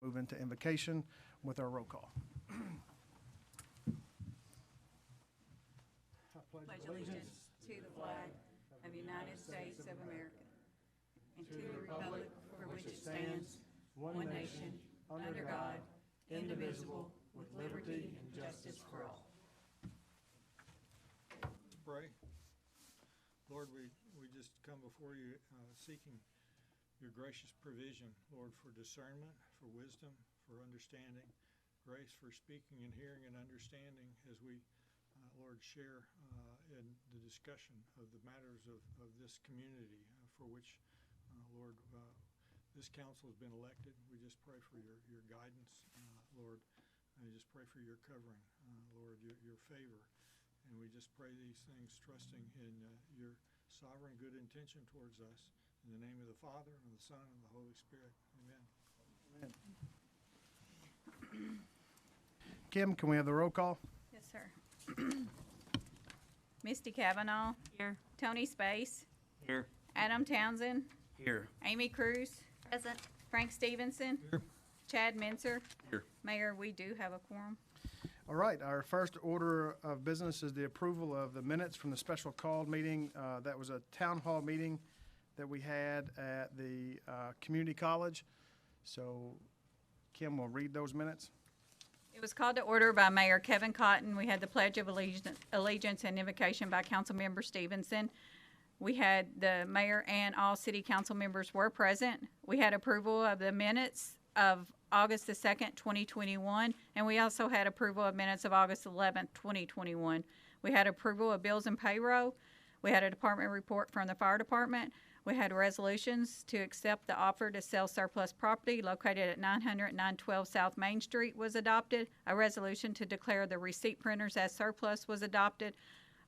Move into invocation with our roll call. Pledge allegiance to the flag of the United States of America and to the republic for which it stands, one nation, under God, indivisible, with liberty and justice for all. Pray. Lord, we just come before you seeking your gracious provision, Lord, for discernment, for wisdom, for understanding, grace for speaking and hearing and understanding as we, Lord, share in the discussion of the matters of this community for which, Lord, this council has been elected. We just pray for your guidance, Lord. I just pray for your covering, Lord, your favor. And we just pray these things trusting in your sovereign good intention towards us. In the name of the Father, and the Son, and the Holy Spirit. Amen. Amen. Kim, can we have the roll call? Yes, sir. Misty Cavanaugh. Here. Tony Space. Here. Adam Townsend. Here. Amy Cruz. Present. Frank Stevenson. Here. Chad Minzer. Here. Mayor, we do have a quorum. All right, our first order of business is the approval of the minutes from the special called meeting. That was a town hall meeting that we had at the community college. So Kim will read those minutes. It was called to order by Mayor Kevin Cotton. We had the Pledge of Allegiance and invocation by Councilmember Stevenson. We had the mayor and all city council members were present. We had approval of the minutes of August the 2nd, 2021, and we also had approval of minutes of August 11th, 2021. We had approval of bills and payroll. We had a department report from the fire department. We had resolutions to accept the offer to sell surplus property located at 900-912 South Main Street was adopted. A resolution to declare the receipt printers as surplus was adopted.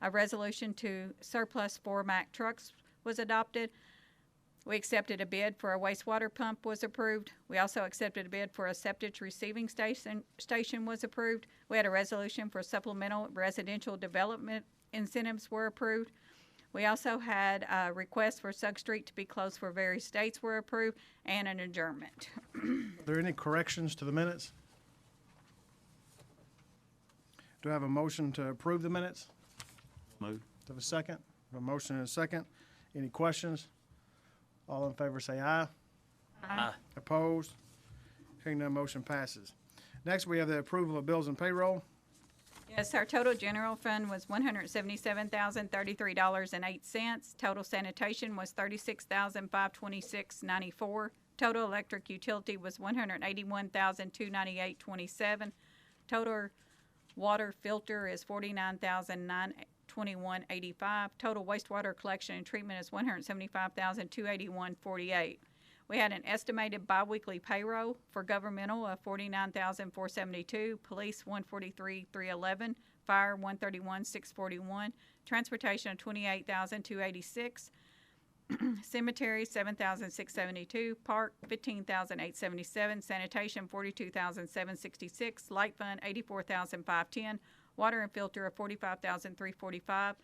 A resolution to surplus 4 Mack trucks was adopted. We accepted a bid for a wastewater pump was approved. We also accepted a bid for a septic receiving station was approved. We had a resolution for supplemental residential development incentives were approved. We also had a request for Sugg Street to be closed for various states were approved, and an adjournment. Are there any corrections to the minutes? Do I have a motion to approve the minutes? Move. Do I have a second? A motion and a second. Any questions? All in favor say aye. Aye. Opposed? Hearing none, motion passes. Next, we have the approval of bills and payroll. Yes, our total general fund was $177,033.08. Total sanitation was $36,526.94. Total electric utility was $181,298.27. Total water filter is $49,921.85. Total wastewater collection and treatment is $175,281.48. We had an estimated biweekly payroll for governmental of $49,472, police $143,311, fire $131,641, transportation of $28,286, cemetery $7,672, park $15,877, sanitation $42,766, light fund $84,510, water and filter of $45,345.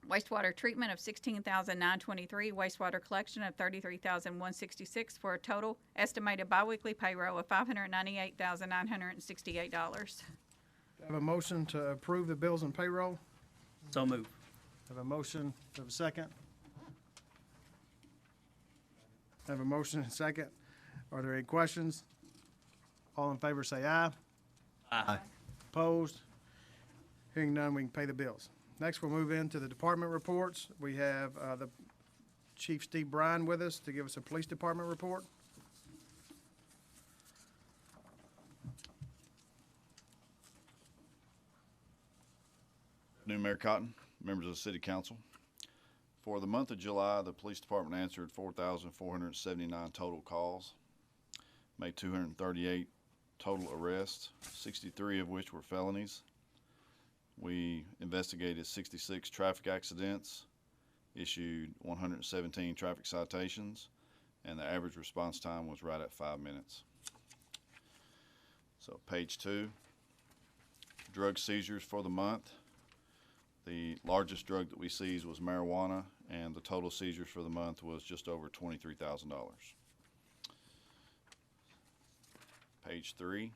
Wastewater treatment of $16,923, wastewater collection of $33,166 for a total estimated biweekly payroll of $598,968. Do I have a motion to approve the bills and payroll? So move. Have a motion, do I have a second? Have a motion and a second. Are there any questions? All in favor say aye. Aye. Opposed? Hearing none, we can pay the bills. Next, we'll move into the department reports. We have the Chief Steve Bryan with us to give us a police department report. New Mayor Cotton, members of the City Council. For the month of July, the police department answered 4,479 total calls, made 238 total arrests, 63 of which were felonies. We investigated 66 traffic accidents, issued 117 traffic citations, and the average response time was right at 5 minutes. So page 2, drug seizures for the month. The largest drug that we seized was marijuana, and the total seizures for the month was just over $23,000. page 3.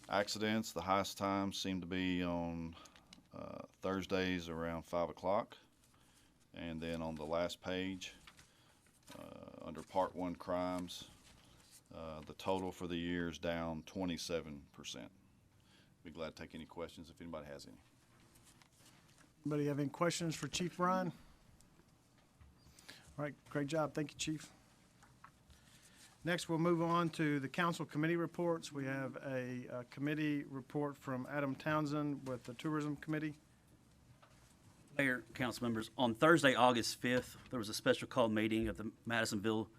Accidents, the highest times seem to be on Thursdays around 5 o'clock. And then on the last page, under Part 1 crimes, the total for the year is down 27%. Be glad to take any questions if anybody has any. Anybody have any questions for Chief Bryan? All right, great job. Thank you, Chief. Next, we'll move on to the council committee reports. We have a committee report from Adam Townsend with the Tourism Committee. Mayor, council members, on Thursday, August 5th, there was a special call meeting of the Madisonville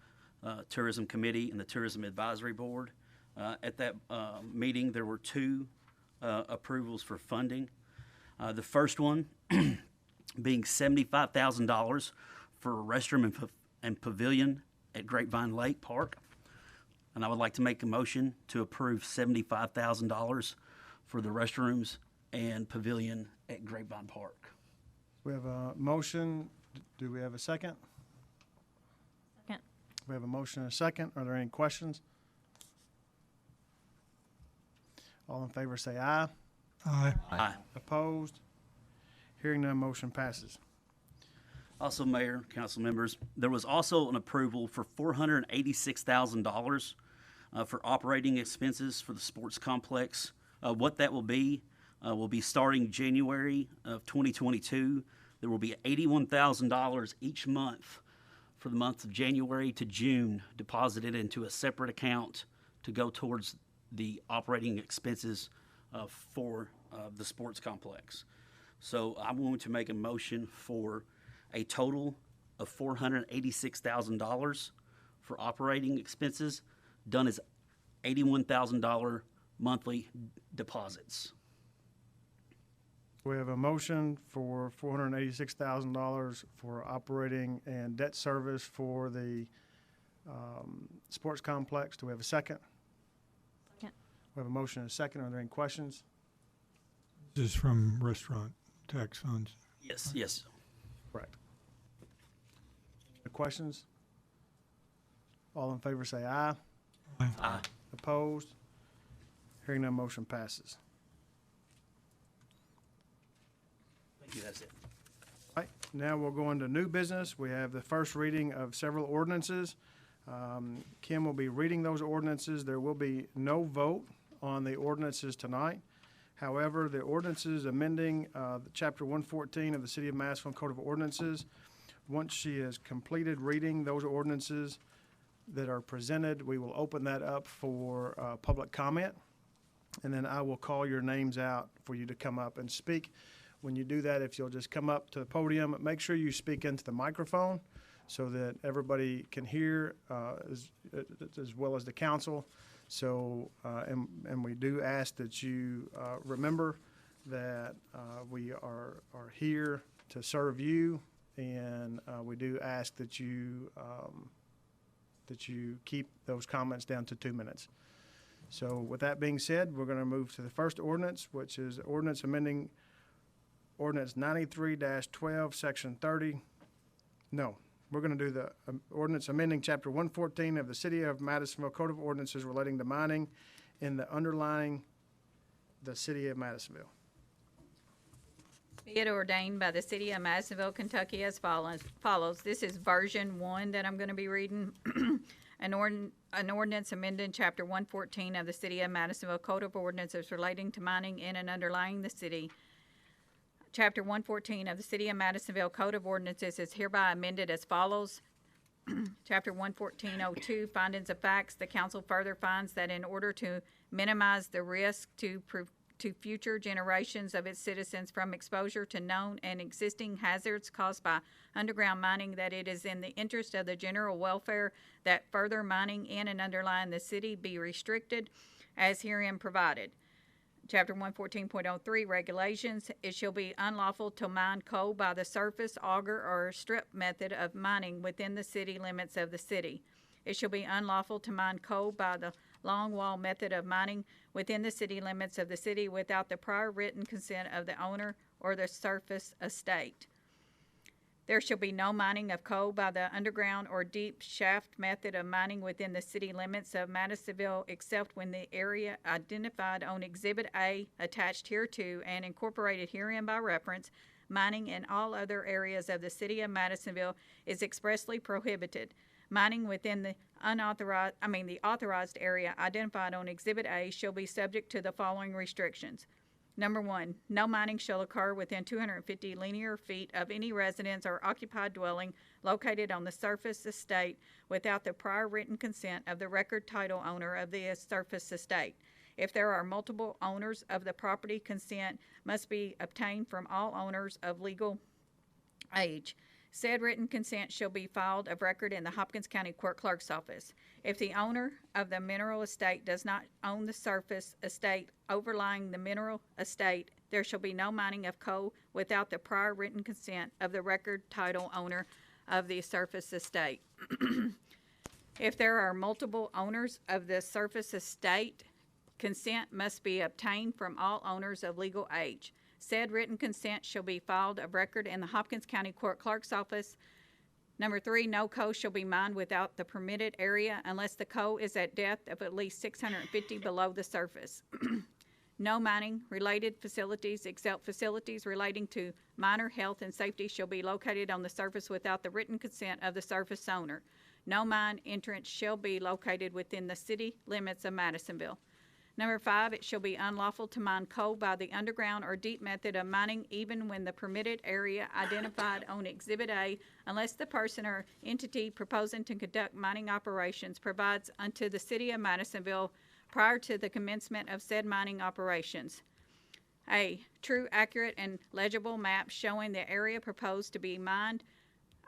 Tourism Committee and the Tourism Advisory Board. At that meeting, there were 2 approvals for funding. The first one being $75,000 for a restroom and pavilion at Grapevine Lake Park. And I would like to make a motion to approve $75,000 for the restrooms and pavilion at Grapevine Park. We have a motion. Do we have a second? Second. We have a motion and a second. Are there any questions? All in favor say aye. Aye. Aye. Opposed? Hearing none, motion passes. Also, Mayor, council members, there was also an approval for $486,000 for operating expenses for the sports complex. What that will be starting January of 2022. There will be $81,000 each month for the months of January to June deposited into a separate account to go towards the operating expenses for the sports complex. So I'm going to make a motion for a total of $486,000 for operating expenses, done as $81,000 monthly deposits. We have a motion for $486,000 for operating and debt service for the sports complex. Do we have a second? Second. We have a motion and a second. Are there any questions? This is from restaurant tax funds. Yes, yes. Correct. The questions? All in favor say aye. Aye. Opposed? Hearing none, motion passes. Thank you, that's it. All right, now we'll go into new business. We have the first reading of several ordinances. Kim will be reading those ordinances. There will be no vote on the ordinances tonight. However, the ordinances amending Chapter 114 of the City of Madisonville Code of Ordinances, once she has completed reading those ordinances that are presented, we will open that up for public comment. And then I will call your names out for you to come up and speak. When you do that, if you'll just come up to the podium, make sure you speak into the microphone so that everybody can hear as well as the council. So, and we do ask that you remember that we are here to serve you, and we do ask that you keep those comments down to 2 minutes. So with that being said, we're going to move to the first ordinance, which is ordinance amending Ordinance 93-12, Section 30. No, we're going to do the ordinance amending Chapter 114 of the City of Madisonville Code of Ordinances relating to mining in the underlying the City of Madisonville. Be it ordained by the City of Madisonville, Kentucky as follows. This is version 1 that I'm going to be reading. An ordinance amending Chapter 114 of the City of Madisonville Code of Ordinances relating to mining in and underlying the city. Chapter 114 of the City of Madisonville Code of Ordinances is hereby amended as follows. Chapter 114.02, Findings of Facts. The council further finds that in order to minimize the risk to future generations of its citizens from exposure to known and existing hazards caused by underground mining, that it is in the interest of the general welfare that further mining in and underlying the city be restricted as herein provided. Chapter 114.03, Regulations. It shall be unlawful to mine coal by the surface, auger, or strip method of mining within the city limits of the city. It shall be unlawful to mine coal by the long wall method of mining within the city limits of the city without the prior written consent of the owner or the surface estate. There shall be no mining of coal by the underground or deep shaft method of mining within the city limits of Madisonville except when the area identified on Exhibit A attached hereto and incorporated herein by reference, mining in all other areas of the city of Madisonville is expressly prohibited. Mining within the authorized area identified on Exhibit A shall be subject to the following restrictions. Number 1, no mining shall occur within 250 linear feet of any residence or occupied dwelling located on the surface estate without the prior written consent of the record title owner of the surface estate. If there are multiple owners of the property, consent must be obtained from all owners of legal age. Said written consent shall be filed of record in the Hopkins County Court Clerk's office. If the owner of the mineral estate does not own the surface estate overlying the mineral estate, there shall be no mining of coal without the prior written consent of the record title owner of the surface estate. If there are multiple owners of the surface estate, consent must be obtained from all owners of legal age. Said written consent shall be filed of record in the Hopkins County Court Clerk's office. Number 3, no coal shall be mined without the permitted area unless the coal is at depth of at least 650 below the surface. No mining related facilities except facilities relating to minor health and safety shall be located on the surface without the written consent of the surface owner. No mine entrance shall be located within the city limits of Madisonville. Number 5, it shall be unlawful to mine coal by the underground or deep method of mining even when the permitted area identified on Exhibit A unless the person or entity proposing to conduct mining operations provides unto the city of Madisonville prior to the commencement of said mining operations. A true, accurate, and legible map showing the area proposed to be mined,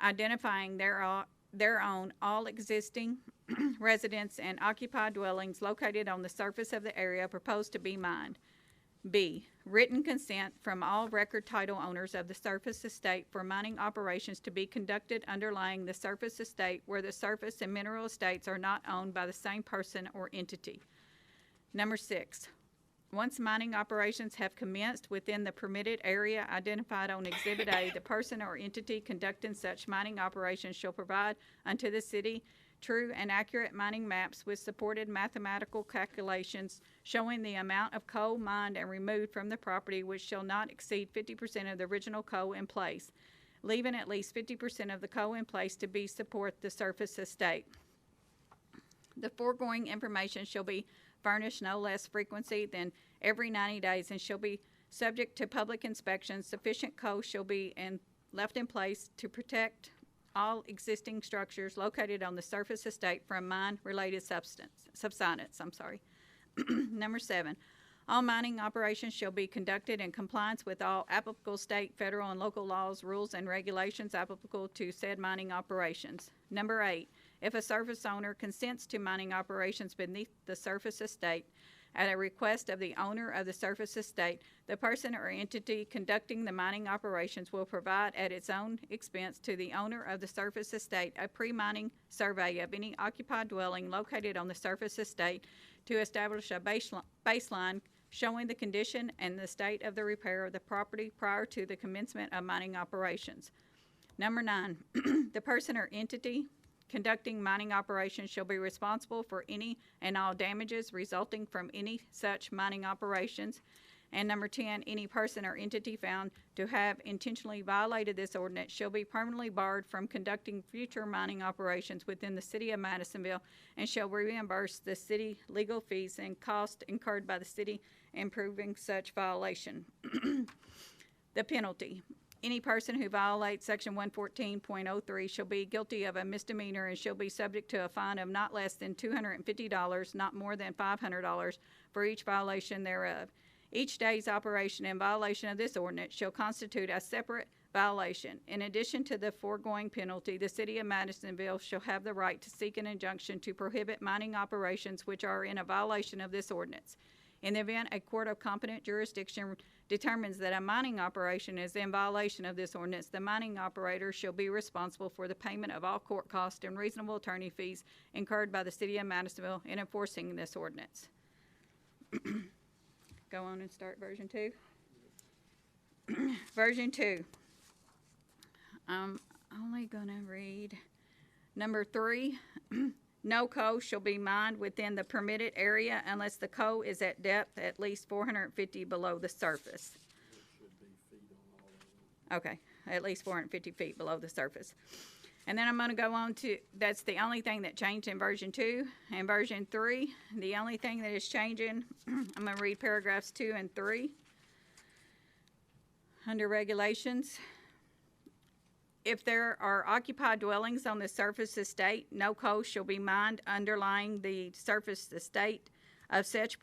identifying thereon all existing residents and occupied dwellings located on the surface of the area proposed to be mined. B, written consent from all record title owners of the surface estate for mining operations to be conducted underlying the surface estate where the surface and mineral estates are not owned by the same person or entity. Number 6, once mining operations have commenced within the permitted area identified on Exhibit A, the person or entity conducting such mining operations shall provide unto the city true and accurate mining maps with supported mathematical calculations showing the amount of coal mined and removed from the property which shall not exceed 50% of the original coal in place, leaving at least 50% of the coal in place to be support the surface estate. The foregoing information shall be furnished no less frequency than every 90 days and shall be subject to public inspection. Sufficient coal shall be left in place to protect all existing structures located on the surface estate from mine-related subsidence. Number 7, all mining operations shall be conducted in compliance with all applicable state, federal, and local laws, rules, and regulations applicable to said mining operations. Number 8, if a surface owner consents to mining operations beneath the surface estate, at a request of the owner of the surface estate, the person or entity conducting the mining operations will provide at its own expense to the owner of the surface estate a pre-mining survey of any occupied dwelling located on the surface estate to establish a baseline showing the condition and the state of the repair of the property prior to the commencement of mining operations. Number 9, the person or entity conducting mining operations shall be responsible for any and all damages resulting from any such mining operations. And number 10, any person or entity found to have intentionally violated this ordinance shall be permanently barred from conducting future mining operations within the city of Madisonville and shall reimburse the city legal fees and costs incurred by the city in proving such violation. The penalty. Any person who violates Section 114.03 shall be guilty of a misdemeanor and shall be subject to a fine of not less than $250, not more than $500 for each violation thereof. Each day's operation in violation of this ordinance shall constitute a separate violation. In addition to the foregoing penalty, the city of Madisonville shall have the right to seek an injunction to prohibit mining operations which are in a violation of this ordinance. In the event a court of competent jurisdiction determines that a mining operation is in violation of this ordinance, the mining operator shall be responsible for the payment of all court costs and reasonable attorney fees incurred by the city of Madisonville in enforcing this ordinance. Go on and start version 2. Version 2. I'm only gonna read number 3. No coal shall be mined within the permitted area unless the coal is at depth at least 450 below the surface. Okay, at least 450 feet below the surface. And then I'm gonna go on to, that's the only thing that changed in version 2. In version 3, the only thing that is changing, I'm gonna read paragraphs 2 and 3. Under regulations, if there are occupied dwellings on the surface estate, no coal shall be mined underlying the surface estate of such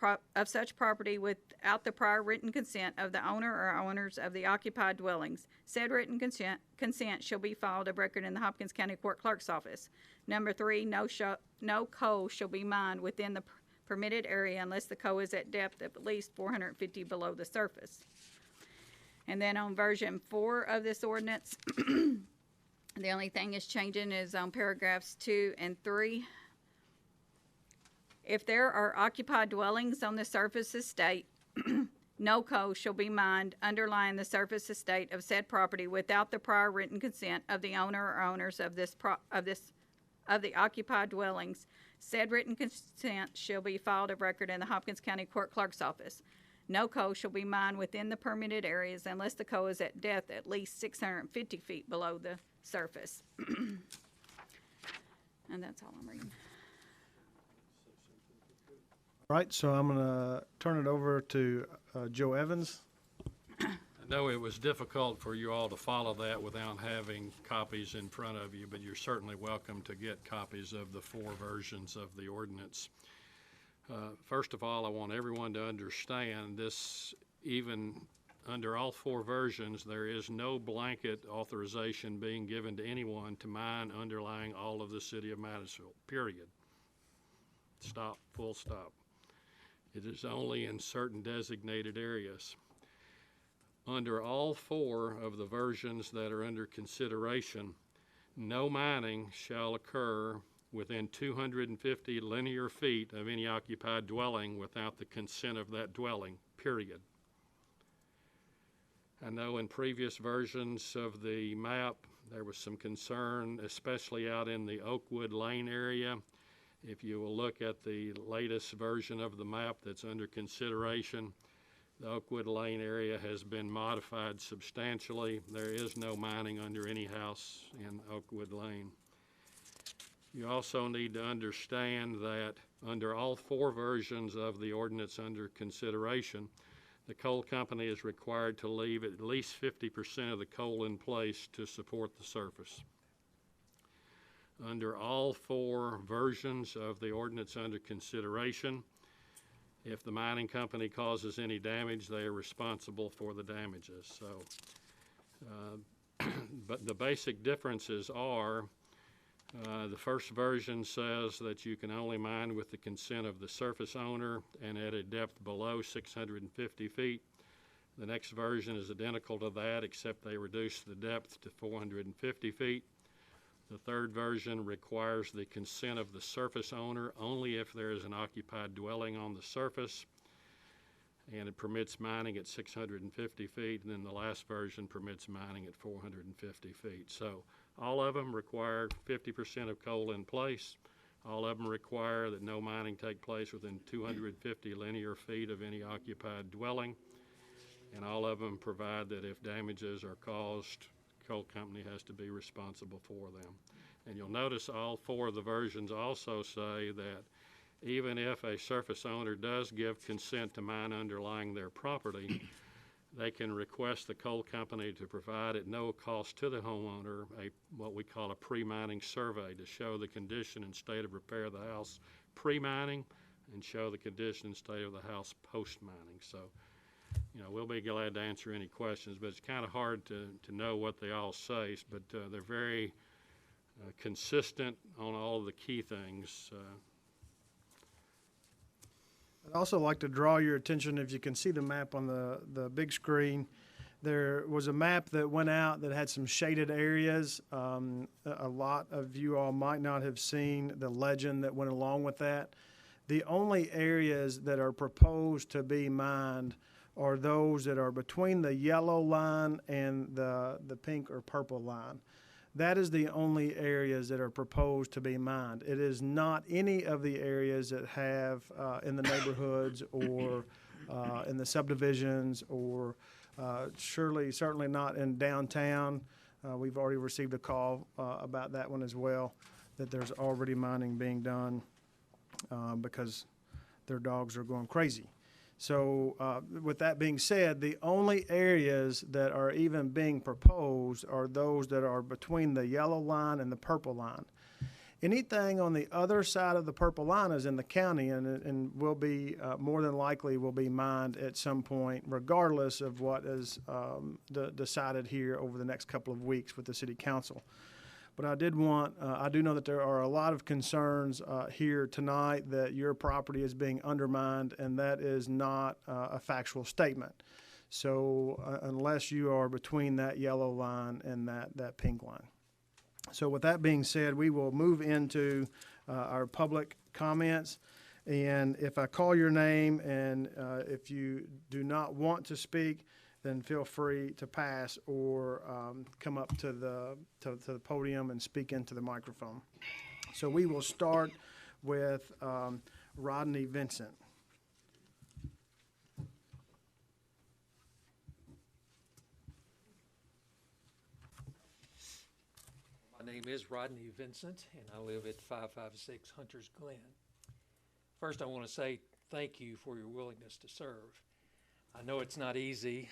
property without the prior written consent of the owner or owners of the occupied dwellings. Said written consent shall be filed of record in the Hopkins County Court Clerk's Office. Number 3, no coal shall be mined within the permitted area unless the coal is at depth of at least 450 below the surface. And then on version 4 of this ordinance, the only thing is changing is on paragraphs 2 and 3. If there are occupied dwellings on the surface estate, no coal shall be mined underlying the surface estate of said property without the prior written consent of the owner or owners of the occupied dwellings. Said written consent shall be filed of record in the Hopkins County Court Clerk's Office. No coal shall be mined within the permitted areas unless the coal is at depth at least 650 feet below the surface. And that's all I'm reading. All right, so I'm gonna turn it over to Joe Evans. I know it was difficult for you all to follow that without having copies in front of you, but you're certainly welcome to get copies of the 4 versions of the ordinance. First of all, I want everyone to understand this, even under all 4 versions, there is no blanket authorization being given to anyone to mine underlying all of the city of Madisonville, period. Stop, full stop. It is only in certain designated areas. Under all 4 of the versions that are under consideration, no mining shall occur within 250 linear feet of any occupied dwelling without the consent of that dwelling, period. I know in previous versions of the map, there was some concern, especially out in the Oakwood Lane area. If you will look at the latest version of the map that's under consideration, the Oakwood Lane area has been modified substantially. There is no mining under any house in Oakwood Lane. You also need to understand that under all 4 versions of the ordinance under consideration, the coal company is required to leave at least 50% of the coal in place to support the surface. Under all 4 versions of the ordinance under consideration, if the mining company causes any damage, they are responsible for the damages. So, but the basic differences are the first version says that you can only mine with the consent of the surface owner and at a depth below 650 feet. The next version is identical to that, except they reduce the depth to 450 feet. The third version requires the consent of the surface owner only if there is an occupied dwelling on the surface, and it permits mining at 650 feet, and then the last version permits mining at 450 feet. So all of them require 50% of coal in place. All of them require that no mining take place within 250 linear feet of any occupied dwelling. And all of them provide that if damages are caused, coal company has to be responsible for them. And you'll notice all 4 of the versions also say that even if a surface owner does give consent to mine underlying their property, they can request the coal company to provide at no cost to the homeowner what we call a pre-mining survey to show the condition and state of repair of the house pre-mining and show the condition and state of the house post-mining. So, you know, we'll be glad to answer any questions, but it's kind of hard to know what they all say, but they're very consistent on all of the key things. I'd also like to draw your attention, if you can see the map on the big screen, there was a map that went out that had some shaded areas. A lot of you all might not have seen the legend that went along with that. The only areas that are proposed to be mined are those that are between the yellow line and the pink or purple line. That is the only areas that are proposed to be mined. It is not any of the areas that have in the neighborhoods or in the subdivisions or certainly not in downtown. We've already received a call about that one as well, that there's already mining being done because their dogs are going crazy. So with that being said, the only areas that are even being proposed are those that are between the yellow line and the purple line. Anything on the other side of the purple line is in the county and will be, more than likely, will be mined at some point, regardless of what is decided here over the next couple of weeks with the city council. But I do know that there are a lot of concerns here tonight that your property is being undermined, and that is not a factual statement. So unless you are between that yellow line and that pink line. So with that being said, we will move into our public comments. And if I call your name and if you do not want to speak, then feel free to pass or come up to the podium and speak into the microphone. So we will start with Rodney Vincent. My name is Rodney Vincent, and I live at 556 Hunters Glen. First, I want to say thank you for your willingness to serve. I know it's not easy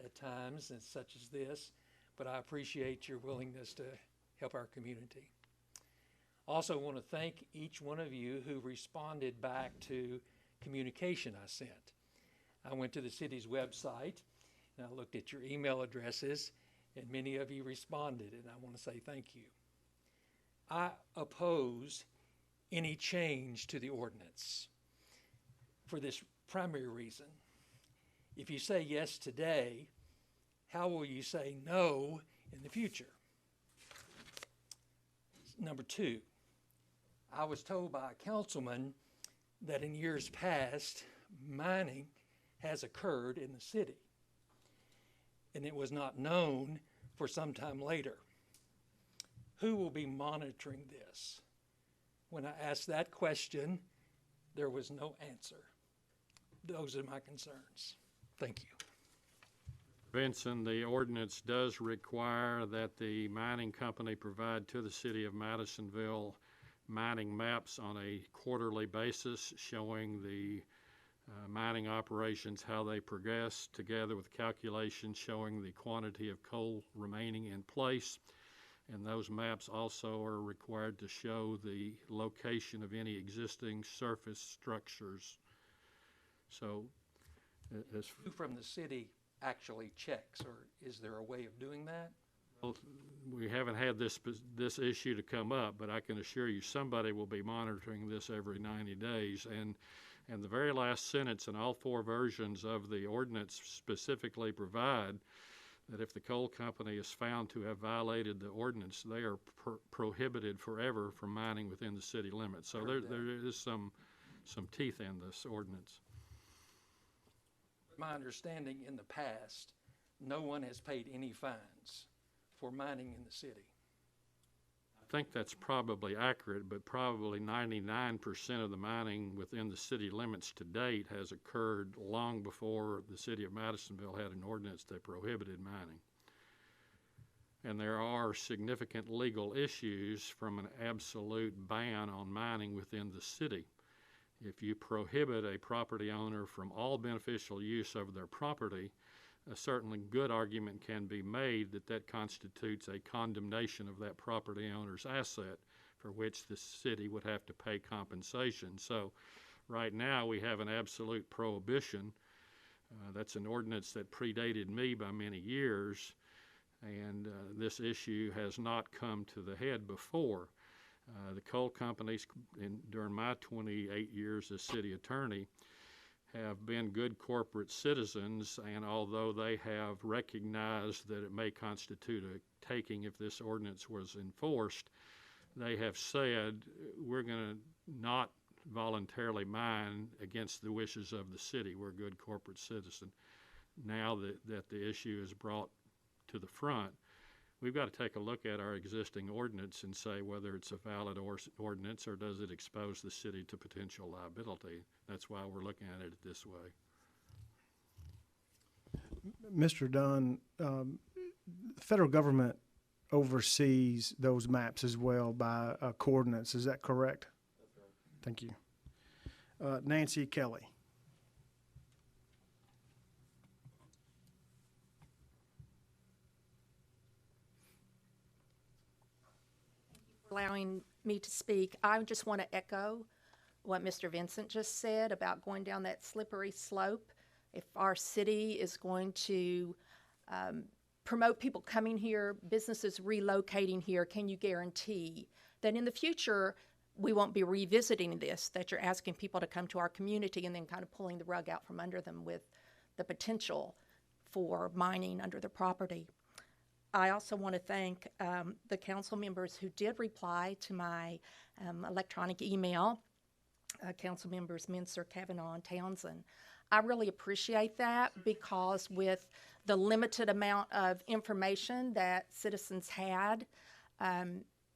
at times, and such as this, but I appreciate your willingness to help our community. Also, want to thank each one of you who responded back to communication I sent. I went to the city's website, and I looked at your email addresses, and many of you responded, and I want to say thank you. I oppose any change to the ordinance for this primary reason. If you say yes today, how will you say no in the future? Number two, I was told by a councilman that in years past, mining has occurred in the city, and it was not known for some time later. Who will be monitoring this? When I asked that question, there was no answer. Those are my concerns. Thank you. Vincent, the ordinance does require that the mining company provide to the city of Madisonville mining maps on a quarterly basis showing the mining operations, how they progress, together with calculations showing the quantity of coal remaining in place. And those maps also are required to show the location of any existing surface structures. So, as Who from the city actually checks, or is there a way of doing that? well, we haven't had this issue to come up, but I can assure you somebody will be monitoring this every 90 days. And the very last sentence in all four versions of the ordinance specifically provide that if the coal company is found to have violated the ordinance, they are prohibited forever from mining within the city limits. So there is some teeth in this ordinance. My understanding, in the past, no one has paid any fines for mining in the city. I think that's probably accurate, but probably 99% of the mining within the city limits to date has occurred long before the city of Madisonville had an ordinance that prohibited mining. And there are significant legal issues from an absolute ban on mining within the city. If you prohibit a property owner from all beneficial use of their property, a certainly good argument can be made that that constitutes a condemnation of that property owner's asset for which the city would have to pay compensation. So right now we have an absolute prohibition. That's an ordinance that predated me by many years, and this issue has not come to the head before. The coal companies, during my 28 years as city attorney, have been good corporate citizens, and although they have recognized that it may constitute a taking if this ordinance was enforced, they have said, we're going to not voluntarily mine against the wishes of the city. We're a good corporate citizen. now that the issue is brought to the front, we've got to take a look at our existing ordinance and say whether it's a valid ordinance or does it expose the city to potential liability. That's why we're looking at it this way. Mr. Dunn, the federal government oversees those maps as well by coordinates. Is that correct? That's right. Thank you. Nancy Kelly. Allowing me to speak. I just want to echo what Mr. Vincent just said about going down that slippery slope. If our city is going to promote people coming here, businesses relocating here, can you guarantee that in the future we won't be revisiting this, that you're asking people to come to our community and then kind of pulling the rug out from under them with the potential for mining under the property? I also want to thank the council members who did reply to my electronic email, council members Mincer, Kavanaugh, and Townsend. I really appreciate that because with the limited amount of information that citizens had,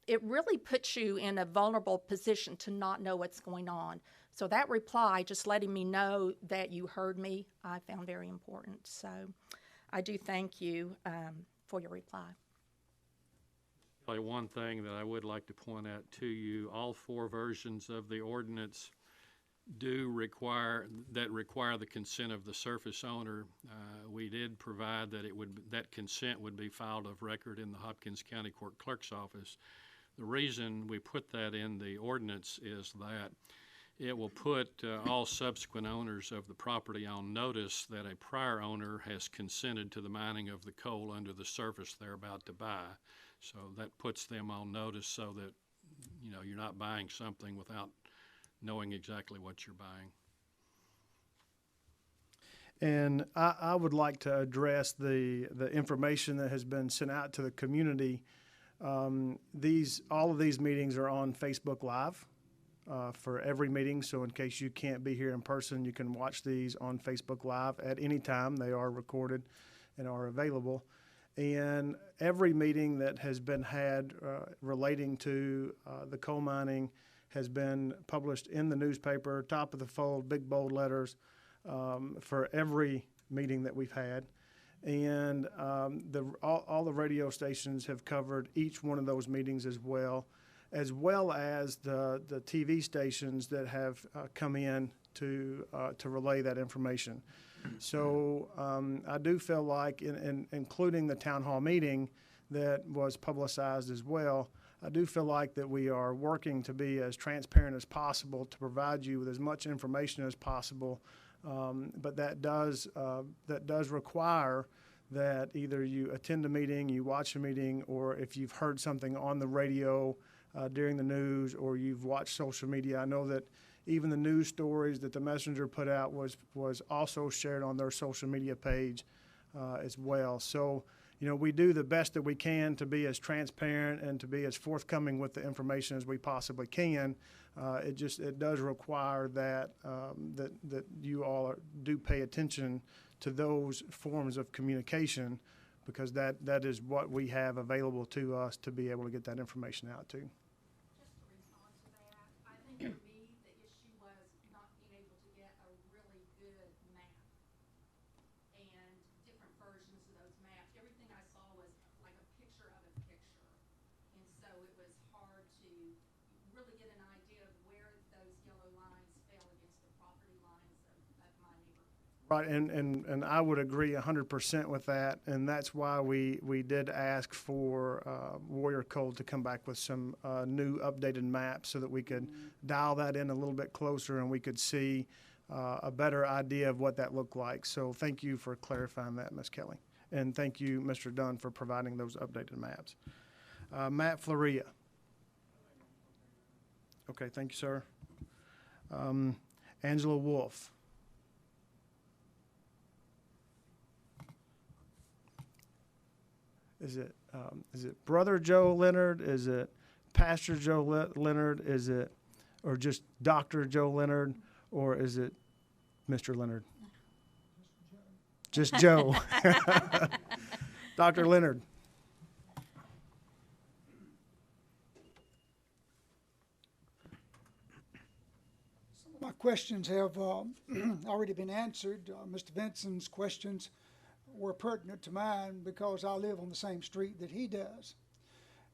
it really puts you in a vulnerable position to not know what's going on. So that reply, just letting me know that you heard me, I found very important. So I do thank you for your reply. One thing that I would like to point out to you, all four versions of the ordinance do require the consent of the surface owner. We did provide that that consent would be filed of record in the Hopkins County Court Clerk's office. The reason we put that in the ordinance is that it will put all subsequent owners of the property on notice that a prior owner has consented to the mining of the coal under the surface they're about to buy. So that puts them on notice so that, you know, you're not buying something without knowing exactly what you're buying. And I would like to address the information that has been sent out to the community. All of these meetings are on Facebook Live for every meeting. So in case you can't be here in person, you can watch these on Facebook Live at any time. They are recorded and are available. And every meeting that has been had relating to the coal mining has been published in the newspaper, top of the fold, big bold letters for every meeting that we've had. And all the radio stations have covered each one of those meetings as well as the TV stations that have come in to relay that information. So I do feel like, including the town hall meeting that was publicized as well, I do feel like that we are working to be as transparent as possible to provide you with as much information as possible. But that does require that either you attend a meeting, you watch a meeting, or if you've heard something on the radio during the news, or you've watched social media. I know that even the news stories that the Messenger put out was also shared on their social media page as well. So, you know, we do the best that we can to be as transparent and to be as forthcoming with the information as we possibly can. It does require that that you all do pay attention to those forms of communication, because that is what we have available to us to be able to get that information out to. Just to respond to that, I think for me, the issue was not being able to get a really good map and different versions of those maps. Everything I saw was like a picture of a picture. And so it was hard to really get an idea of where those yellow lines fell against the property lines of my neighborhood. Right, and I would agree 100% with that, and that's why we did ask for Warrior Coal to come back with some new updated maps so that we could dial that in a little bit closer and we could see a better idea of what that looked like. So thank you for clarifying that, Ms. Kelly, and thank you, Mr. Dunn, for providing those updated maps. Matt Floria. Okay, thank you, sir. Angela Wolf. Is it Brother Joe Leonard? Is it Pastor Joe Leonard? Is it, or just Dr. Joe Leonard? Or is it Mr. Leonard? Just Joe. Dr. Leonard. My questions have already been answered. Mr. Vincent's questions were pertinent to mine because I live on the same street that he does.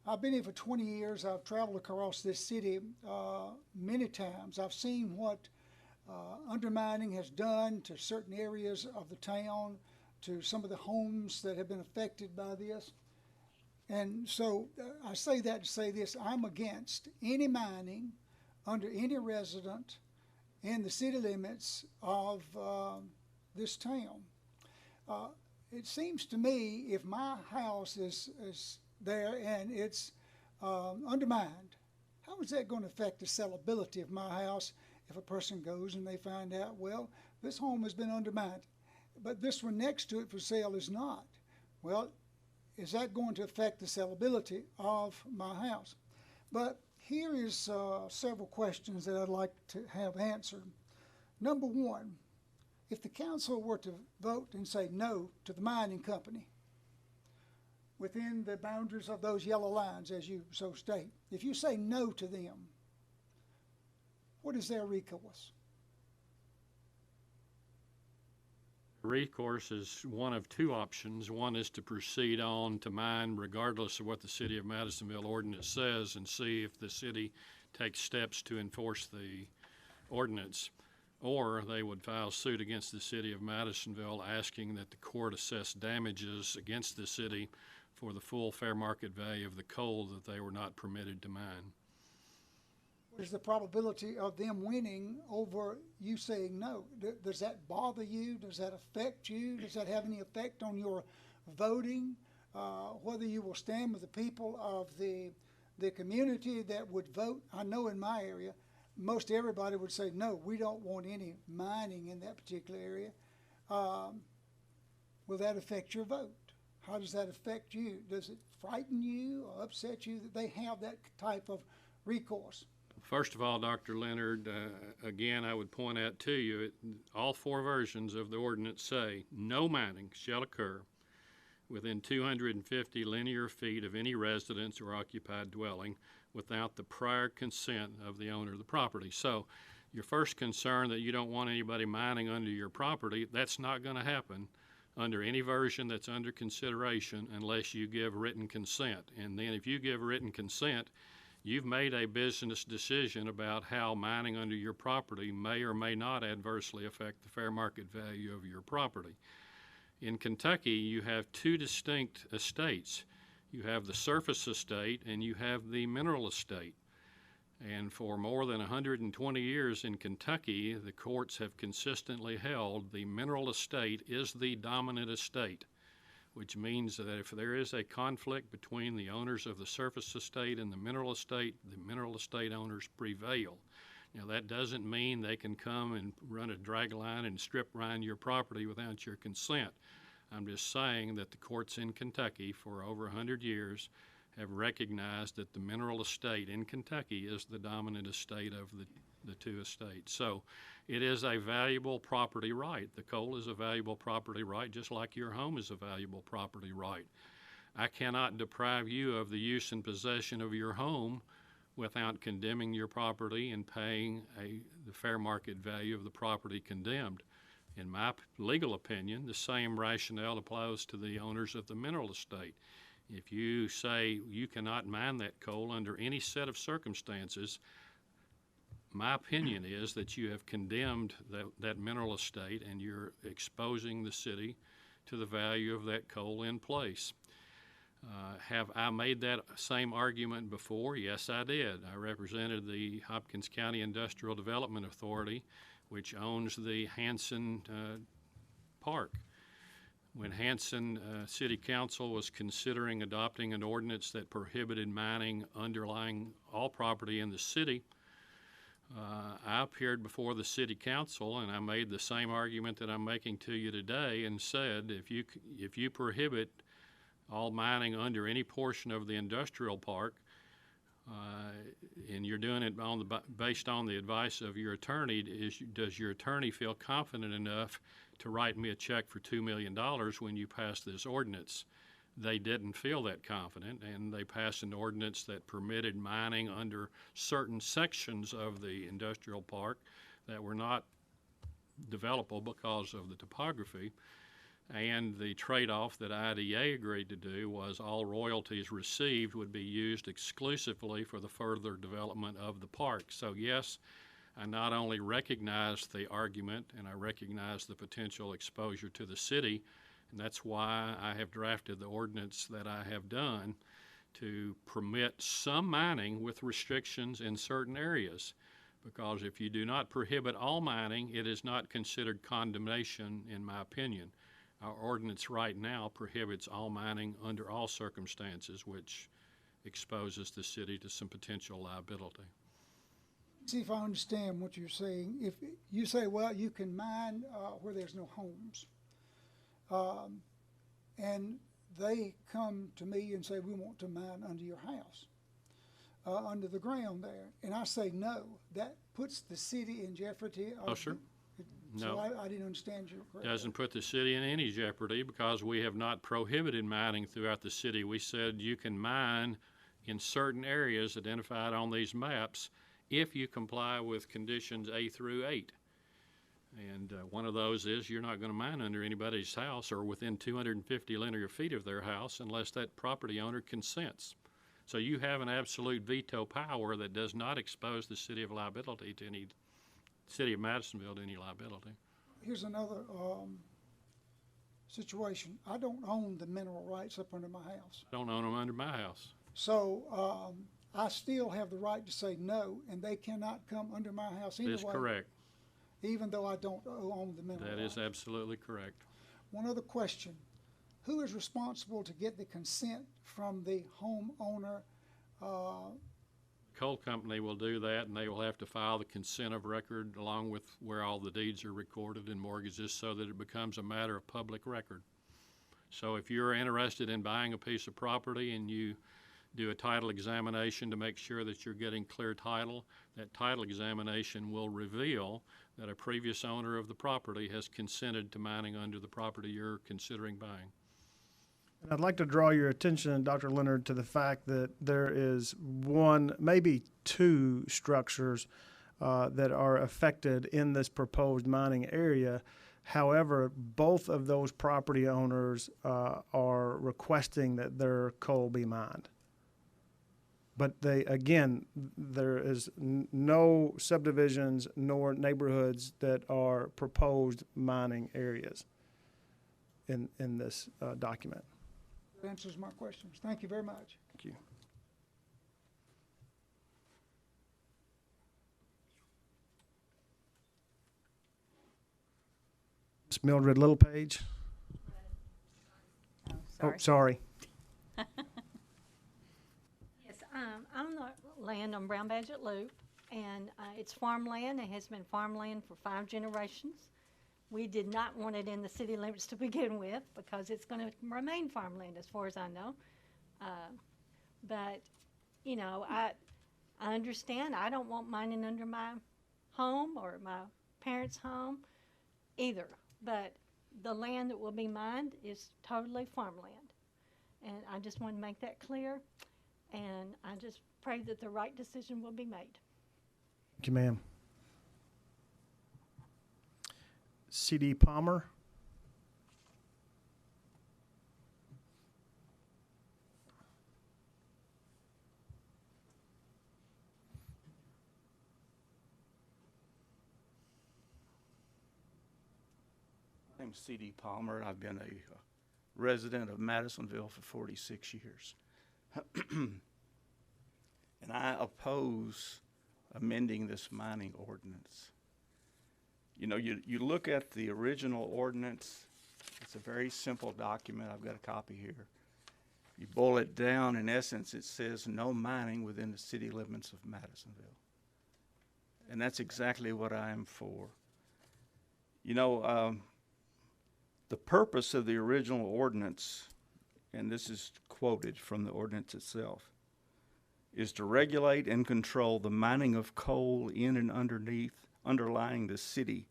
I've been here for 20 years. I've traveled across this city many times. I've seen what undermining has done to certain areas of the town, to some of the homes that have been affected by this. And so I say that to say this: I'm against any mining under any resident in the city limits of this town. It seems to me if my house is there and it's undermined, how is that going to affect the sellability of my house if a person goes and they find out, well, this home has been undermined, but this one next to it for sale is not? Well, is that going to affect the sellability of my house? But here is several questions that I'd like to have answered. Number one, if the council were to vote and say no to the mining company within the boundaries of those yellow lines, as you so state, if you say no to them, what is their recourse? Recourse is one of two options. One is to proceed on to mine regardless of what the City of Madisonville ordinance says and see if the city takes steps to enforce the ordinance. Or they would file suit against the City of Madisonville asking that the court assess damages against the city for the full fair market value of the coal that they were not permitted to mine. What is the probability of them winning over you saying no? Does that bother you? Does that affect you? Does that have any effect on your voting? Whether you will stand with the people of the community that would vote? I know in my area, most everybody would say, no, we don't want any mining in that particular area. Will that affect your vote? How does that affect you? Does it frighten you or upset you that they have that type of recourse? First of all, Dr. Leonard, again, I would point out to you, all four versions of the ordinance say, no mining shall occur within 250 linear feet of any residence or occupied dwelling without the prior consent of the owner of the property. So your first concern that you don't want anybody mining under your property, that's not going to happen under any version that's under consideration unless you give written consent. And then if you give written consent, you've made a business decision about how mining under your property may or may not adversely affect the fair market value of your property. In Kentucky, you have two distinct estates. You have the surface estate and you have the mineral estate. And for more than 120 years in Kentucky, the courts have consistently held the mineral estate is the dominant estate, which means that if there is a conflict between the owners of the surface estate and the mineral estate owners prevail. Now, that doesn't mean they can come and run a drag line and strip mine your property without your consent. I'm just saying that the courts in Kentucky for over 100 years have recognized that the mineral estate in Kentucky is the dominant estate of the two estates. So it is a valuable property right. The coal is a valuable property right, just like your home is a valuable property right. I cannot deprive you of the use and possession of your home without condemning your property and paying the fair market value of the property condemned. In my legal opinion, the same rationale applies to the owners of the mineral estate. If you say you cannot mine that coal under any set of circumstances, my opinion is that you have condemned that mineral estate and you're exposing the city to the value of that coal in place. Have I made that same argument before? Yes, I did. I represented the Hopkins County Industrial Development Authority, which owns the Hanson Park. When Hanson City Council was considering adopting an ordinance that prohibited mining underlying all property in the city, I appeared before the City Council and I made the same argument that I'm making to you today and said if you prohibit all mining under any portion of the industrial park, and you're doing it based on the advice of your attorney, does your attorney feel confident enough to write me a check for $2 million when you passed this ordinance. They didn't feel that confident, and they passed an ordinance that permitted mining under certain sections of the industrial park that were not developable because of the topography. And the trade-off that IDA agreed to do was all royalties received would be used exclusively for the further development of the park. So yes, I not only recognize the argument and I recognize the potential exposure to the city, and that's why I have drafted the ordinance that I have done to permit some mining with restrictions in certain areas. Because if you do not prohibit all mining, it is not considered condemnation, in my opinion. Our ordinance right now prohibits all mining under all circumstances, which exposes the city to some potential liability. See if I understand what you're saying. If you say, well, you can mine where there's no homes, and they come to me and say, we want to mine under your house, under the ground there, and I say no, that puts the city in jeopardy? Oh, sure. So No. I didn't understand you correctly. Doesn't put the city in any jeopardy because we have not prohibited mining throughout the city. We said you can mine in certain areas identified on these maps if you comply with conditions A through 8. And one of those is you're not going to mine under anybody's house or within 250 linear feet of their house unless that property owner consents. So you have an absolute veto power that does not expose the city of liability to any, city of Madisonville to any liability. Here's another situation. I don't own the mineral rights up under my house. Don't own them under my house. So I still have the right to say no, and they cannot come under my house That anyway. is correct. Even though I don't own the mineral That rights. is absolutely correct. One other question. Who is responsible to get the consent from the homeowner? Coal company will do that, and they will have to file the consent of record along with where all the deeds are recorded and mortgages so that it becomes a matter of public record. So if you're interested in buying a piece of property and you do a title examination to make sure that you're getting clear title, that title examination will reveal that a previous owner of the property has consented to mining under the property you're considering buying. And I'd like to draw your attention, Dr. Leonard, to the fact that there is one, maybe two structures that are affected in this proposed mining area. However, both of those property owners are requesting that their coal be mined. But they, again, there is no subdivisions nor neighborhoods that are proposed mining areas in this document. That answers my questions. Thank you very much. Thank you. Ms. Mildred Littlepage. Oh, sorry. Yes, I'm the land on Brown Badger Loop, and it's farmland. It has been farmland for 5 generations. We did not want it in the city limits to begin with because it's going to remain farmland as far as I know. But, you know, I understand I don't want mining under my home or my parents' home either. But the land that will be mined is totally farmland. And I just want to make that clear. And I just pray that the right decision will be made. Thank you, ma'am. C.D. Palmer. My name's C.D. Palmer. I've been a resident of Madisonville for 46 years. And I oppose amending this mining ordinance. You know, you look at the original ordinance, it's a very simple document. I've got a copy here. You boil it down, in essence, it says no mining within the city limits of Madisonville. And that's exactly what I am for. You know, the purpose of the original ordinance, and this is quoted from the ordinance itself, is to regulate and control the mining of coal in and underlying the city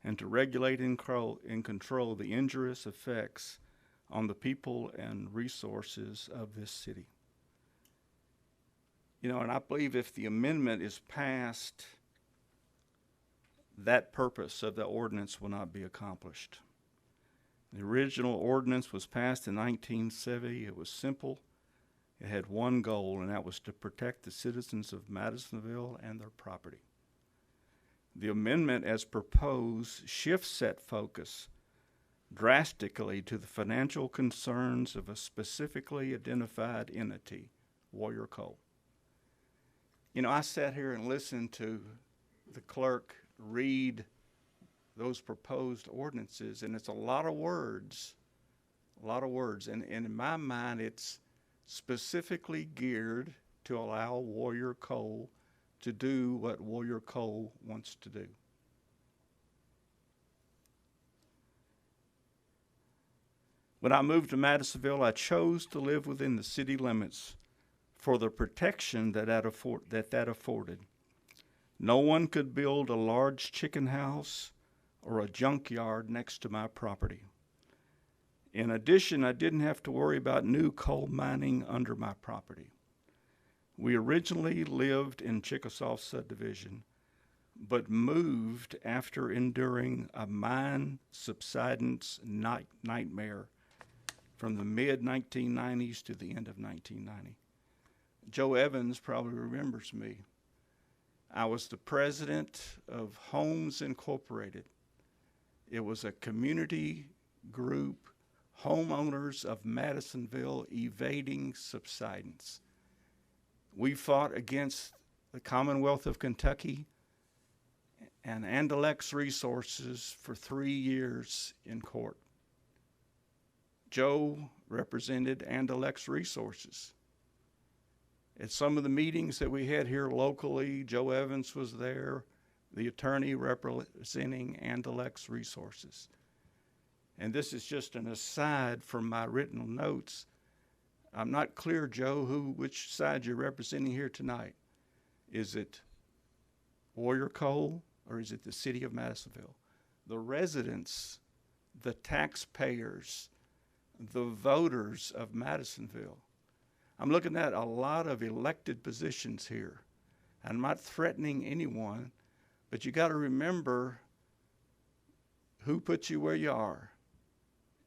and to regulate and control the injurious effects on the people and resources of this city. You know, and I believe if the amendment is passed, that purpose of the ordinance will not be accomplished. The original ordinance was passed in 1970. It was simple. It had one goal, and that was to protect the citizens of Madisonville and their property. The amendment as proposed shifts that focus drastically to the financial concerns of a specifically identified entity, Warrior Coal. You know, I sat here and listened to the clerk read those proposed ordinances, and it's a lot of words, and in my mind, it's specifically geared to allow Warrior Coal to do what Warrior Coal wants to do. When I moved to Madisonville, I chose to live within the city limits for the protection that afforded. No one could build a large chicken house or a junkyard next to my property. In addition, I didn't have to worry about new coal mining under my property. We originally lived in Chickasaw subdivision, but moved after enduring a mine subsidence nightmare from the mid-1990s to the end of 1990. Joe Evans probably remembers me. I was the president of Homes Incorporated. It was a community group, homeowners of Madisonville evading subsidence. We fought against the Commonwealth of Kentucky and Andalex Resources for 3 years in court. Joe represented Andalex Resources. At some of the meetings that we had here locally, Joe Evans was there, the attorney representing Andalex Resources. And this is just an aside from my written notes. I'm not clear, Joe, which side you're representing here tonight. Is it Warrior Coal or is it the city of Madisonville? The residents, the taxpayers, the voters of Madisonville. I'm looking at a lot of elected positions here. I'm not threatening anyone, but you got to remember who put you where you are.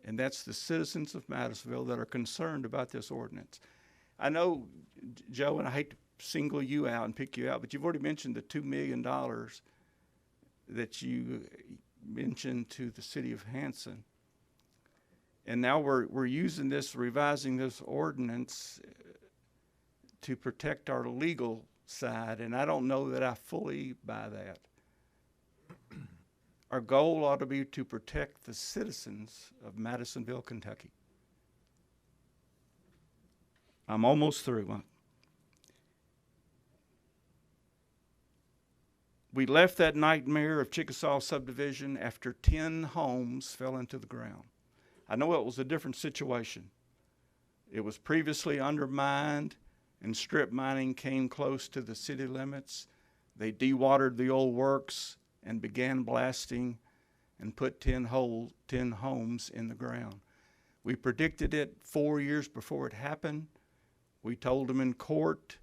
And that's the citizens of Madisonville that are concerned about this ordinance. I know, Joe, and I hate to single you out and pick you out, but you've already mentioned the $2 million that you mentioned to the city of Hanson. And now we're using this, revising this ordinance to protect our legal side, and I don't know that I fully buy that. Our goal ought to be to protect the citizens of Madisonville, Kentucky. I'm almost through. We left that nightmare of Chickasaw subdivision after 10 homes fell into the ground. I know it was a different situation. It was previously undermined, and strip mining came close to the city limits. They dewatered the old works and began blasting and put 10 homes in the ground. We predicted it 4 years before it happened. We told them in court.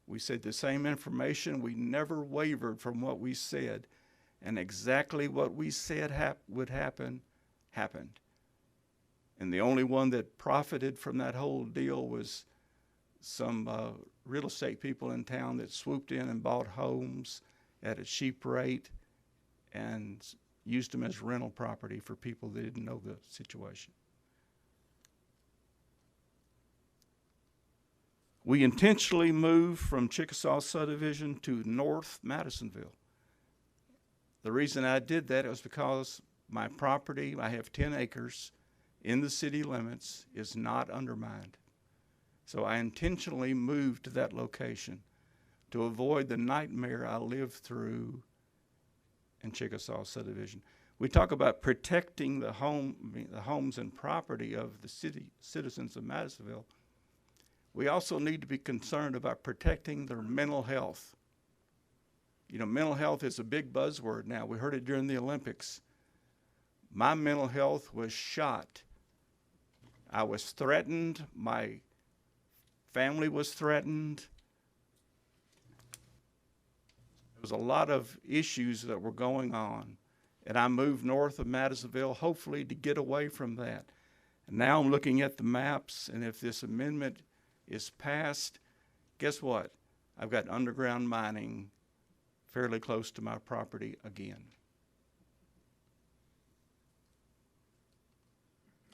We said the same information. We never wavered from what we said. And exactly what we said would happen, happened. And the only one that profited from that whole deal was some real estate people in town that swooped in and bought homes at a cheap rate and used them as rental property for people that didn't know the situation. We intentionally moved from Chickasaw subdivision to North Madisonville. The reason I did that was because my property, I have 10 acres in the city limits, is not undermined. So I intentionally moved to that location to avoid the nightmare I lived through in Chickasaw subdivision. We talk about protecting the homes and property of the citizens of Madisonville. We also need to be concerned about protecting their mental health. You know, mental health is a big buzzword now. We heard it during the Olympics. My mental health was shot. I was threatened. My family was threatened. There was a lot of issues that were going on. And I moved north of Madisonville, hopefully to get away from that. And now I'm looking at the maps, and if this amendment is passed, guess what? I've got underground mining fairly close to my property again.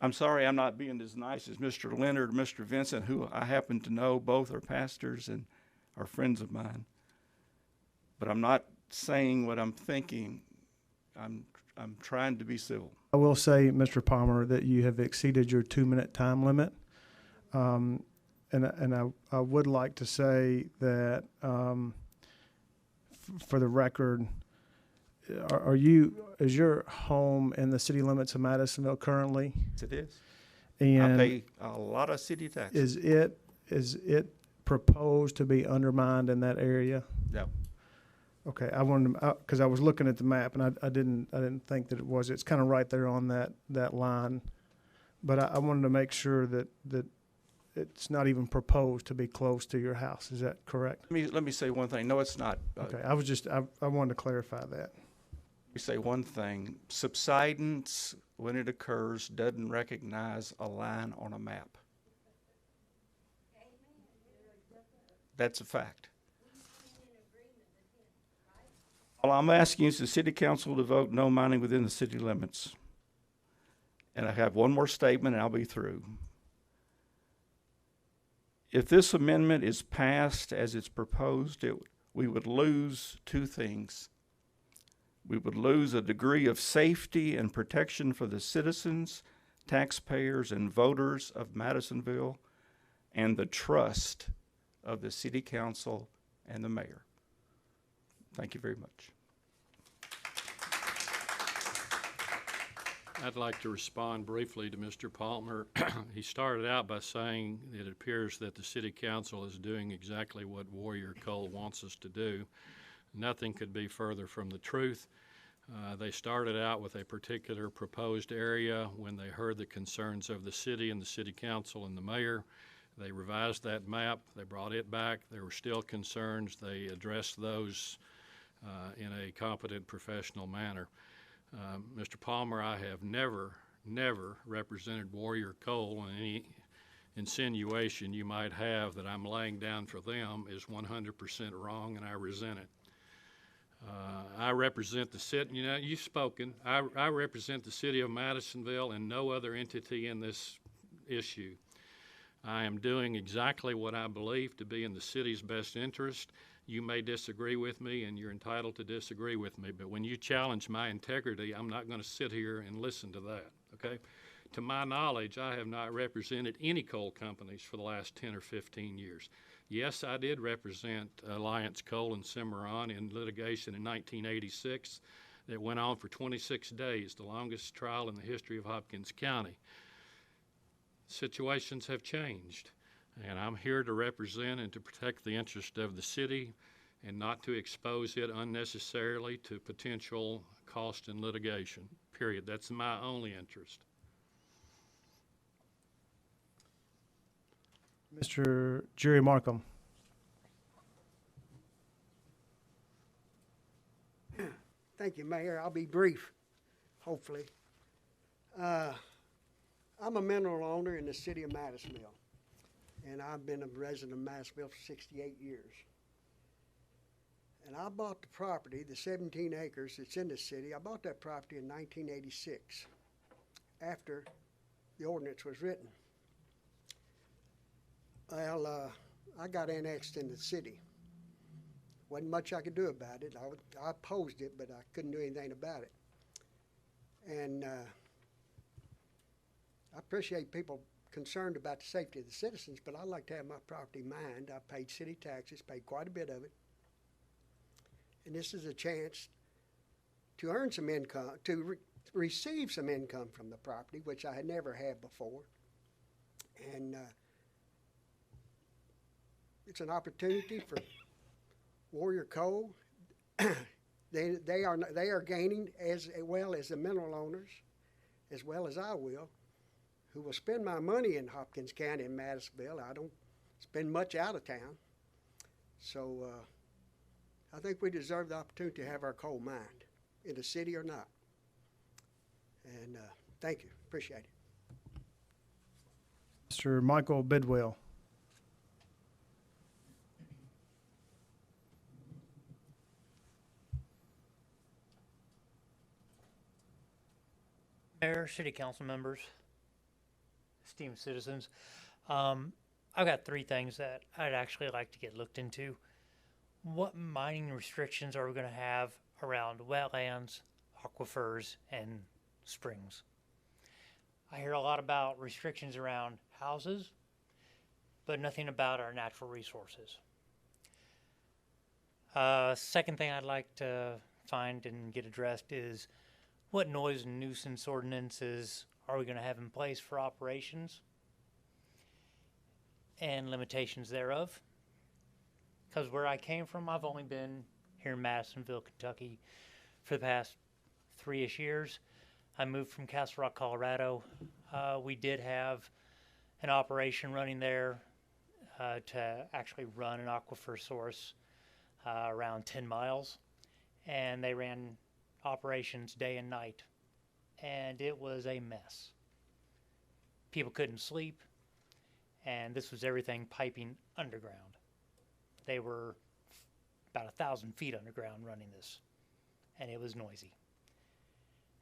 I'm sorry I'm not being as nice as Mr. Leonard or Mr. Vincent, who I happen to know. Both are pastors and are friends of mine. But I'm not saying what I'm thinking. I'm trying to be civil. I will say, Mr. Palmer, that you have exceeded your 2-minute time limit. And I would like to say that, for the record, is your home in the city limits of Madisonville currently? Yes, it is. And I pay a lot of city taxes. is it proposed to be undermined in that area? No. Okay, I wanted to, because I was looking at the map and I didn't think that it was. It's kind of right there on that line. But I wanted to make sure that it's not even proposed to be close to your house. Is that correct? Let me say one thing. No, it's not. Okay, I wanted to clarify that. Let me say one thing. Subsidence, when it occurs, doesn't recognize a line on a map. That's a fact. All I'm asking is the city council to vote no mining within the city limits. And I have one more statement and I'll be through. If this amendment is passed as it's proposed, we would lose two things. We would lose a degree of safety and protection for the citizens, taxpayers, and voters of Madisonville, and the trust of the city council and the mayor. Thank you very much. I'd like to respond briefly to Mr. Palmer. He started out by saying it appears that the city council is doing exactly what Warrior Cole wants us to do. Nothing could be further from the truth. They started out with a particular proposed area when they heard the concerns of the city and the city council and the mayor. They revised that map. They brought it back. There were still concerns. They addressed those in a competent, professional manner. Mr. Palmer, I have never represented Warrior Cole, and any insinuation you might have that I'm laying down for them is 100% wrong, and I resent it. I represent the city, you've spoken. I represent the city of Madisonville and no other entity in this issue. I am doing exactly what I believe to be in the city's best interest. You may disagree with me, and you're entitled to disagree with me, but when you challenge my integrity, I'm not going to sit here and listen to that, okay? To my knowledge, I have not represented any coal companies for the last 10 or 15 years. Yes, I did represent Alliance Coal and Cimarron in litigation in 1986 that went on for 26 days, the longest trial in the history of Hopkins County. Situations have changed, and I'm here to represent and to protect the interest of the city and not to expose it unnecessarily to potential cost and litigation, period. That's my only interest. Mr. Jerry Markham. Thank you, Mayor. I'll be brief, hopefully. I'm a mineral owner in the city of Madisonville, and I've been a resident of Madisonville for 68 years. And I bought the property, the 17 acres that's in the city, I bought that property in 1986, after the ordinance was written. Well, I got annexed in the city. Wasn't much I could do about it. I opposed it, but I couldn't do anything about it. And I appreciate people concerned about the safety of the citizens, but I like to have my property mined. I paid city taxes, paid quite a bit of it. And this is a chance to earn some income, to receive some income from the property, which I had never had before. And it's an opportunity for Warrior Coal. They are gaining as well as the mineral owners as well as I will, who will spend my money in Hopkins County and Madisonville. I don't spend much out of town. So I think we deserve the opportunity to have our coal mined, in the city or not. And thank you. Appreciate it. Mr. Michael Bidwell. Mayor, city council members, esteemed citizens, I've got three things that I'd actually like to get looked into. What mining restrictions are we going to have around wetlands, aquifers, and springs? I hear a lot about restrictions around houses, but nothing about our natural resources. Second thing I'd like to find and get addressed is what noise and nuisance ordinances are we going to have in place for operations and limitations thereof? Because where I came from, I've only been here in Madisonville, Kentucky for the past 3-ish years. I moved from Castle Rock, Colorado. We did have an operation running there to actually run an aquifer source around 10 miles. And they ran operations day and night, and it was a mess. People couldn't sleep, and this was everything piping underground. They were about 1,000 feet underground running this, and it was noisy.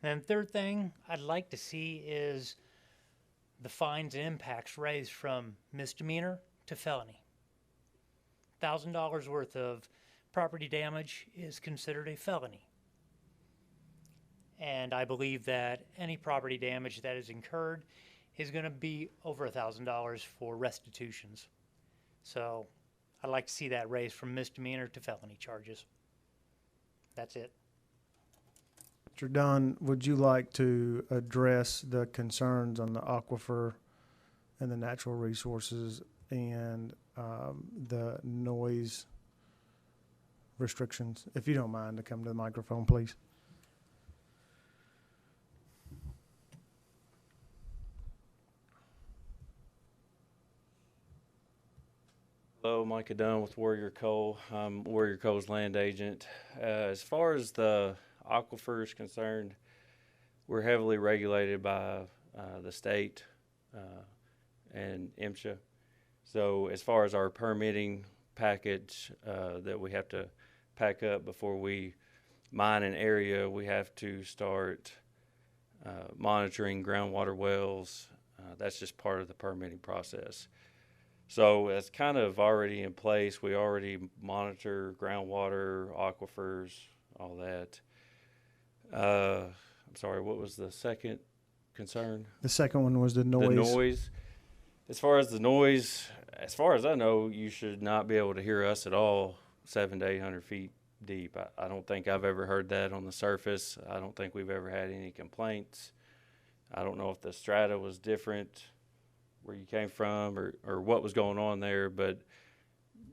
And then third thing I'd like to see is the fines and impacts raised from misdemeanor to felony. $1,000 worth of property damage is considered a felony. And I believe that any property damage that is incurred is going to be over $1,000 for restitutions. So I'd like to see that raised from misdemeanor to felony charges. That's it. Mr. Dunn, would you like to address the concerns on the aquifer and the natural resources and the noise restrictions? If you don't mind to come to the microphone, please. Hello, Micah Dunn with Warrior Coal. I'm Warrior Coal's land agent. As far as the aquifer is concerned, we're heavily regulated by the state and MSHA. So as far as our permitting package that we have to pack up before we mine an area, we have to start monitoring groundwater wells. That's just part of the permitting process. So it's kind of already in place. We already monitor groundwater, aquifers, all that. I'm sorry, what was the second concern? The second one was the noise. The noise. As far as the noise, as far as I know, you should not be able to hear us at all 700 to 800 feet deep. I don't think I've ever heard that on the surface. I don't think we've ever had any complaints. I don't know if the strata was different where you came from or what was going on there, but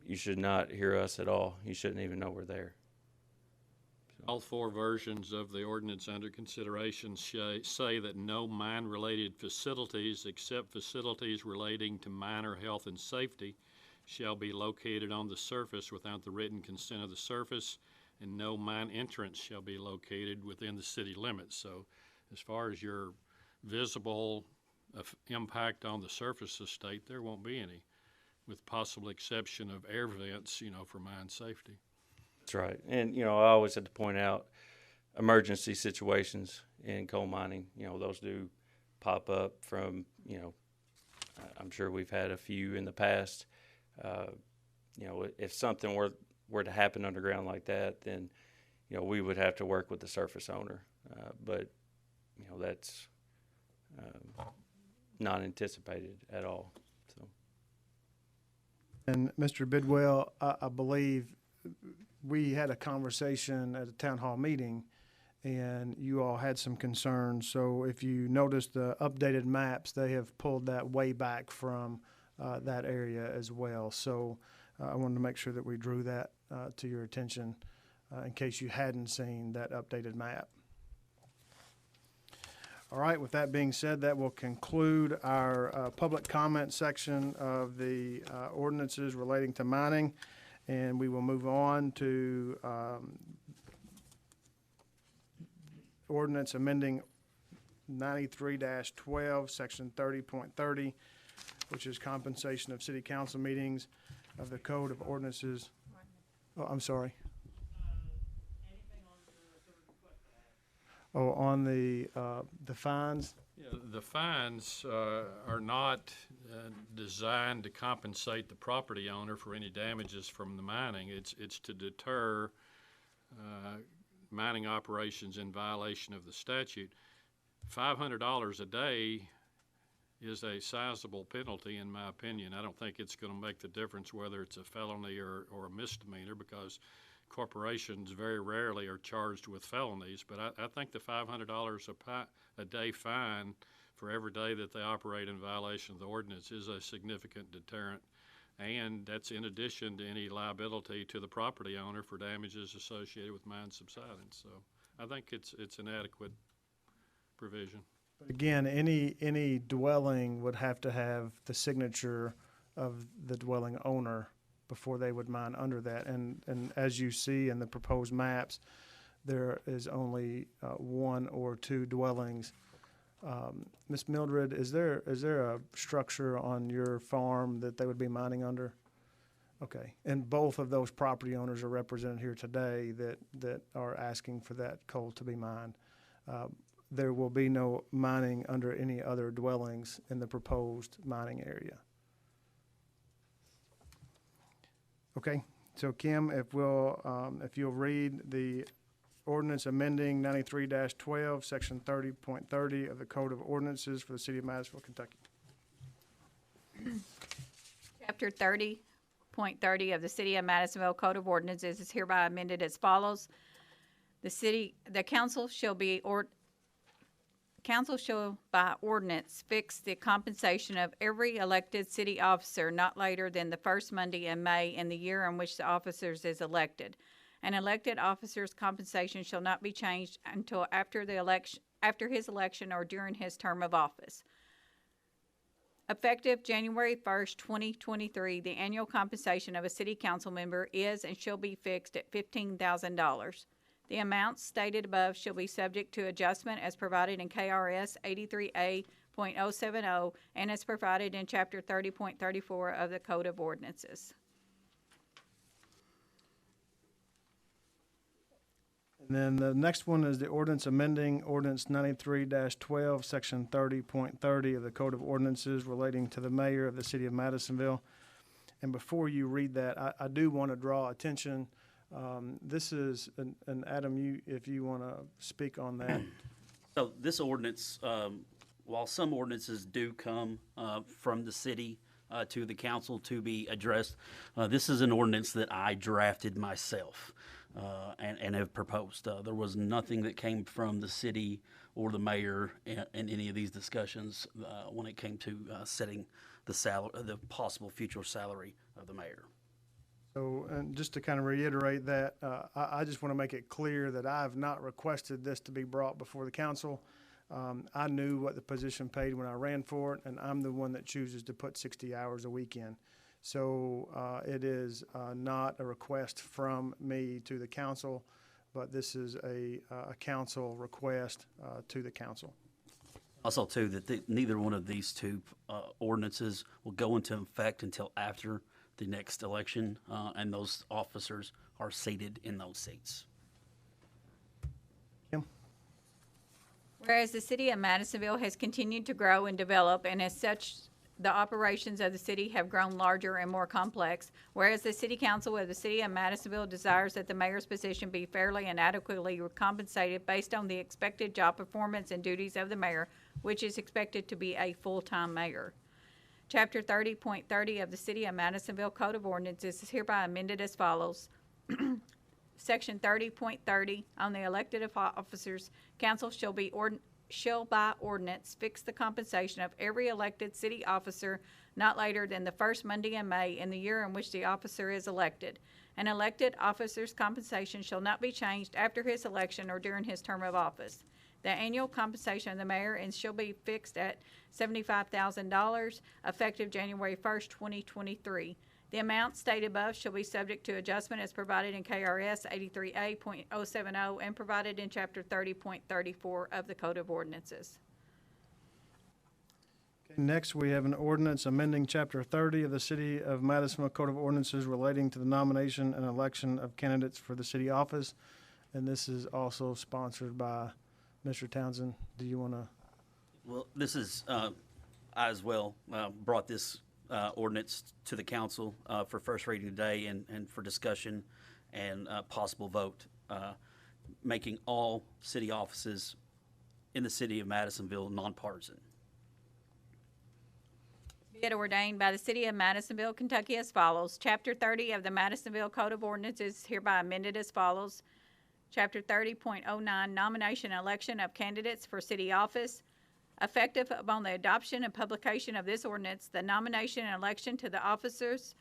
you should not hear us at all. You shouldn't even know we're there. All four versions of the ordinance under consideration say that no mine-related facilities except facilities relating to miner health and safety shall be located on the surface without the written consent of the surface, and no mine entrance shall be located within the city limits. So as far as your visible impact on the surface estate, there won't be any, with possible exception of air vents, for mine safety. That's right. And, I always have to point out emergency situations in coal mining. Those do pop up from, I'm sure we've had a few in the past. If something were to happen underground like that, then, we would have to work with the surface owner. But, that's not anticipated at all. So. And Mr. Bidwell, I believe we had a conversation at a town hall meeting, and you all had some concerns. So if you notice the updated maps, they have pulled that way back from that area as well. So I wanted to make sure that we drew that to your attention in case you hadn't seen that updated map. All right, with that being said, that will conclude our public comment section of the ordinances relating to mining, and we will move on to ordinance amending 93-12, section 30.30, which is compensation of city council meetings of the Code of Ordinances. Oh, I'm sorry. Oh, on the fines? Yeah, the fines are not designed to compensate the property owner for any damages from the mining. It's to deter mining operations in violation of the statute. $500 a day is a sizable penalty, in my opinion. I don't think it's going to make the difference whether it's a felony or a misdemeanor, because corporations very rarely are charged with felonies. But I think the $500 a day fine for every day that they operate in violation of the ordinance is a significant deterrent, and that's in addition to any liability to the property owner for damages associated with mine subsidence. So I think it's an adequate provision. But again, any dwelling would have to have the signature of the dwelling owner before they would mine under that. And as you see in the proposed maps, there is only one or two dwellings. Ms. Mildred, is there a structure on your farm that they would be mining under? Okay, and both of those property owners are represented here today that are asking for that coal to be mined. There will be no mining under any other dwellings in the proposed mining area. Okay, so Kim, if you'll read the ordinance amending 93-12, section 30.30 of the Code of Ordinances for the City of Madisonville, Kentucky. Chapter 30.30 of the City of Madisonville Code of Ordinances is hereby amended as follows. The council shall by ordinance fix the compensation of every elected city officer not later than the first Monday in May in the year in which the officer is elected. An elected officer's compensation shall not be changed until after his election or during his term of office. Effective January 1st, 2023, the annual compensation of a city council member is and shall be fixed at $15,000. The amounts stated above shall be subject to adjustment as provided in KRS 83A.070 and as provided in Chapter 30.34 of the Code of Ordinances. And then the next one is the ordinance amending ordinance 93-12, section 30.30 of the Code of Ordinances relating to the mayor of the City of Madisonville. And before you read that, I do want to draw attention. This is, and Adam, if you want to speak on that. So this ordinance, while some ordinances do come from the city to the council to be addressed, this is an ordinance that I drafted myself and have proposed. There was nothing that came from the city or the mayor in any of these discussions when it came to setting the possible future salary of the mayor. So, and just to kind of reiterate that, I just want to make it clear that I have not requested this to be brought before the council. I knew what the position paid when I ran for it, and I'm the one that chooses to put 60 hours a week in. So it is not a request from me to the council, but this is a council request to the council. Also, too, that neither one of these two ordinances will go into effect until after the next election, and those officers are seated in those seats. Kim? Whereas the City of Madisonville has continued to grow and develop, and as such, the operations of the city have grown larger and more complex. Whereas the City Council of the City of Madisonville desires that the mayor's position be fairly and adequately compensated based on the expected job performance and duties of the mayor, which is expected to be a full-time mayor. Chapter 30.30 of the City of Madisonville Code of Ordinances is hereby amended as follows. Section 30.30 on the elected officers, council shall by ordinance fix the compensation of every elected city officer not later than the first Monday in May in the year in which the officer is elected. An elected officer's compensation shall not be changed after his election or during his term of office. The annual compensation of the mayor and shall be fixed at $75,000 effective January 1st, 2023. The amount stated above shall be subject to adjustment as provided in KRS 83A.070 and provided in Chapter 30.34 of the Code of Ordinances. Next, we have an ordinance amending Chapter 30 of the City of Madisonville Code of Ordinances relating to the nomination and election of candidates for the city office. And this is also sponsored by Mr. Townsend. Do you want to? Well, this is, I as well brought this ordinance to the council for first reading today and for discussion and possible vote, making all city offices in the city of Madisonville nonpartisan. Be it ordained by the City of Madisonville, Kentucky as follows. Chapter 30 of the Madisonville Code of Ordinances is hereby amended as follows. Chapter 30.09, Nomination and Election of Candidates for City Office. Effective upon the adoption and publication of this ordinance, the nomination and election to the offices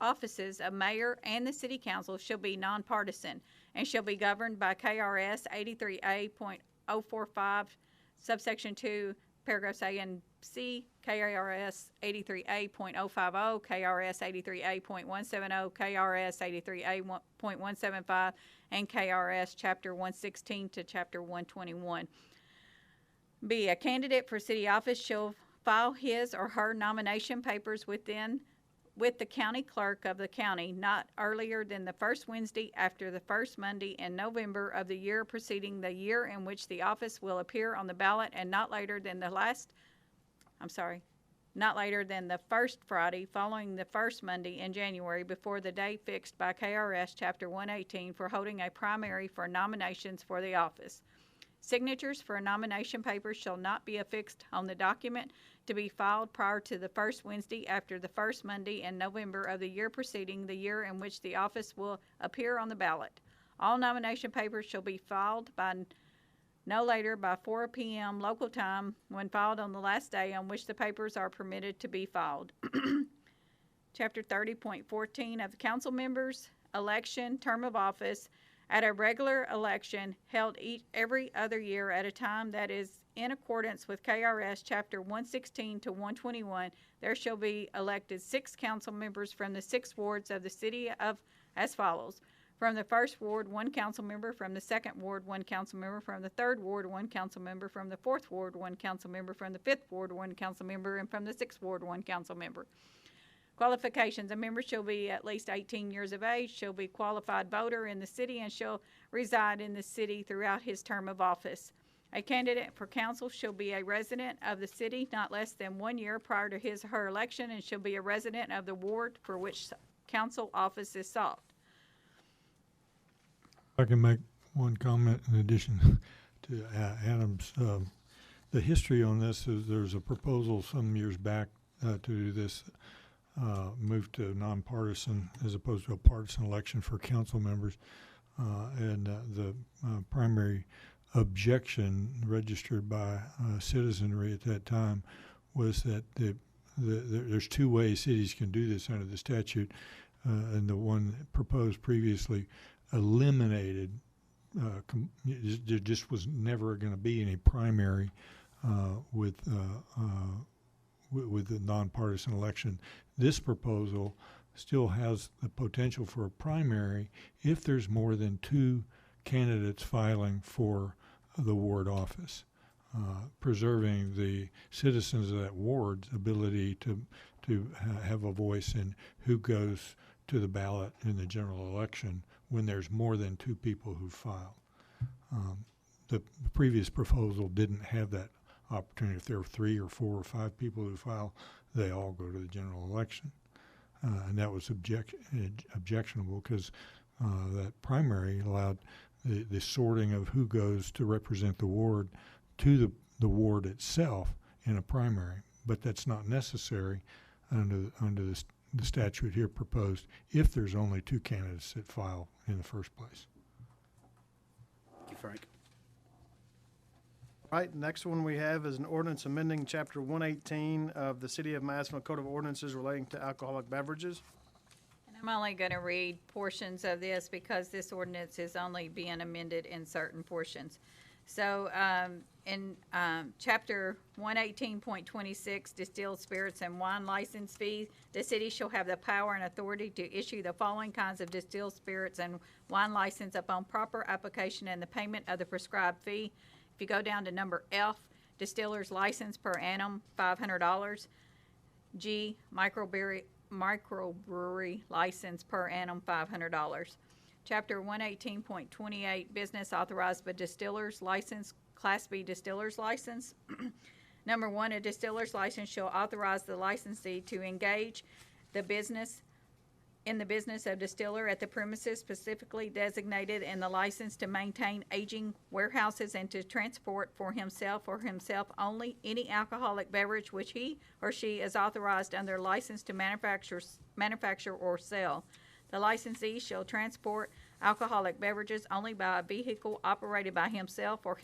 of mayor and the city council shall be nonpartisan and shall be governed by KRS 83A.045, subsection 2, paragraphs A and C, KRS 83A.050, KRS 83A.170, KRS 83A.175, and KRS Chapter 116 to Chapter 121. B, a candidate for city office shall file his or her nomination papers with the county clerk of the county not earlier than the first Wednesday after the first Monday in November of the year preceding the year in which the office will appear on the ballot, and not later than the first Friday following the first Monday in January before the date fixed by KRS Chapter 118 for holding a primary for nominations for the office. Signatures for nomination papers shall not be affixed on the document to be filed prior to the first Wednesday after the first Monday in November of the year preceding the year in which the office will appear on the ballot. All nomination papers shall be filed by no later by 4 p.m. local time when filed on the last day on which the papers are permitted to be filed. Chapter 30.14 of the council members, election, term of office. At a regular election held every other year at a time that is in accordance with KRS Chapter 116 to 121, there shall be elected 6 council members from the 6 wards of the city of as follows. From the 1st ward, 1 council member. From the 2nd ward, 1 council member. From the 3rd ward, 1 council member. From the 4th ward, 1 council member. From the 5th ward, 1 council member. And from the 6th ward, 1 council member. Qualifications. A member shall be at least 18 years of age, shall be a qualified voter in the city, and shall reside in the city throughout his term of office. A candidate for council shall be a resident of the city not less than 1 year prior to his or her election, and shall be a resident of the ward for which council office is sought. I can make one comment in addition to Adam's. The history on this is there's a proposal some years back to do this move to nonpartisan as opposed to a partisan election for council members. The primary objection registered by citizenry at that time was that there's 2 ways cities can do this under the statute, and the one proposed previously eliminated, there just was never going to be any primary with the nonpartisan election. This proposal still has the potential for a primary if there's more than 2 candidates filing for the ward office, preserving the citizens of that ward's ability to have a voice in who goes to the ballot in the general election when there's more than 2 people who file. The previous proposal didn't have that opportunity. If there were 3 or 4 or 5 people who file, they all go to the general election. And that was objectionable because that primary allowed the sorting of who goes to represent the ward to the ward itself in a primary. But that's not necessary under the statute here proposed if there's only 2 candidates that file in the first place. Thank you, Frank. All right, next one we have is an ordinance amending Chapter 118 of the City of Madisonville Code of Ordinances relating to alcoholic beverages. And I'm only going to read portions of this because this ordinance is only being amended in certain portions. So, in Chapter 118.26, distilled spirits and wine license fees, the city shall have the power and authority to issue the following kinds of distilled spirits and wine license upon proper application and the payment of the prescribed fee. If you go down to number F, distiller's license per annum, $500. G, microbrewery license per annum, $500. Chapter 118.28, business authorized by distiller's license, Class B distiller's license. Number 1, a distiller's license shall authorize the licensee to engage in the business of distiller at the premises specifically designated in the license to maintain aging warehouses and to transport for himself or himself only any alcoholic beverage which he or she is authorized under license to manufacture or sell. The licensee shall transport alcoholic beverages only by a vehicle operated by himself or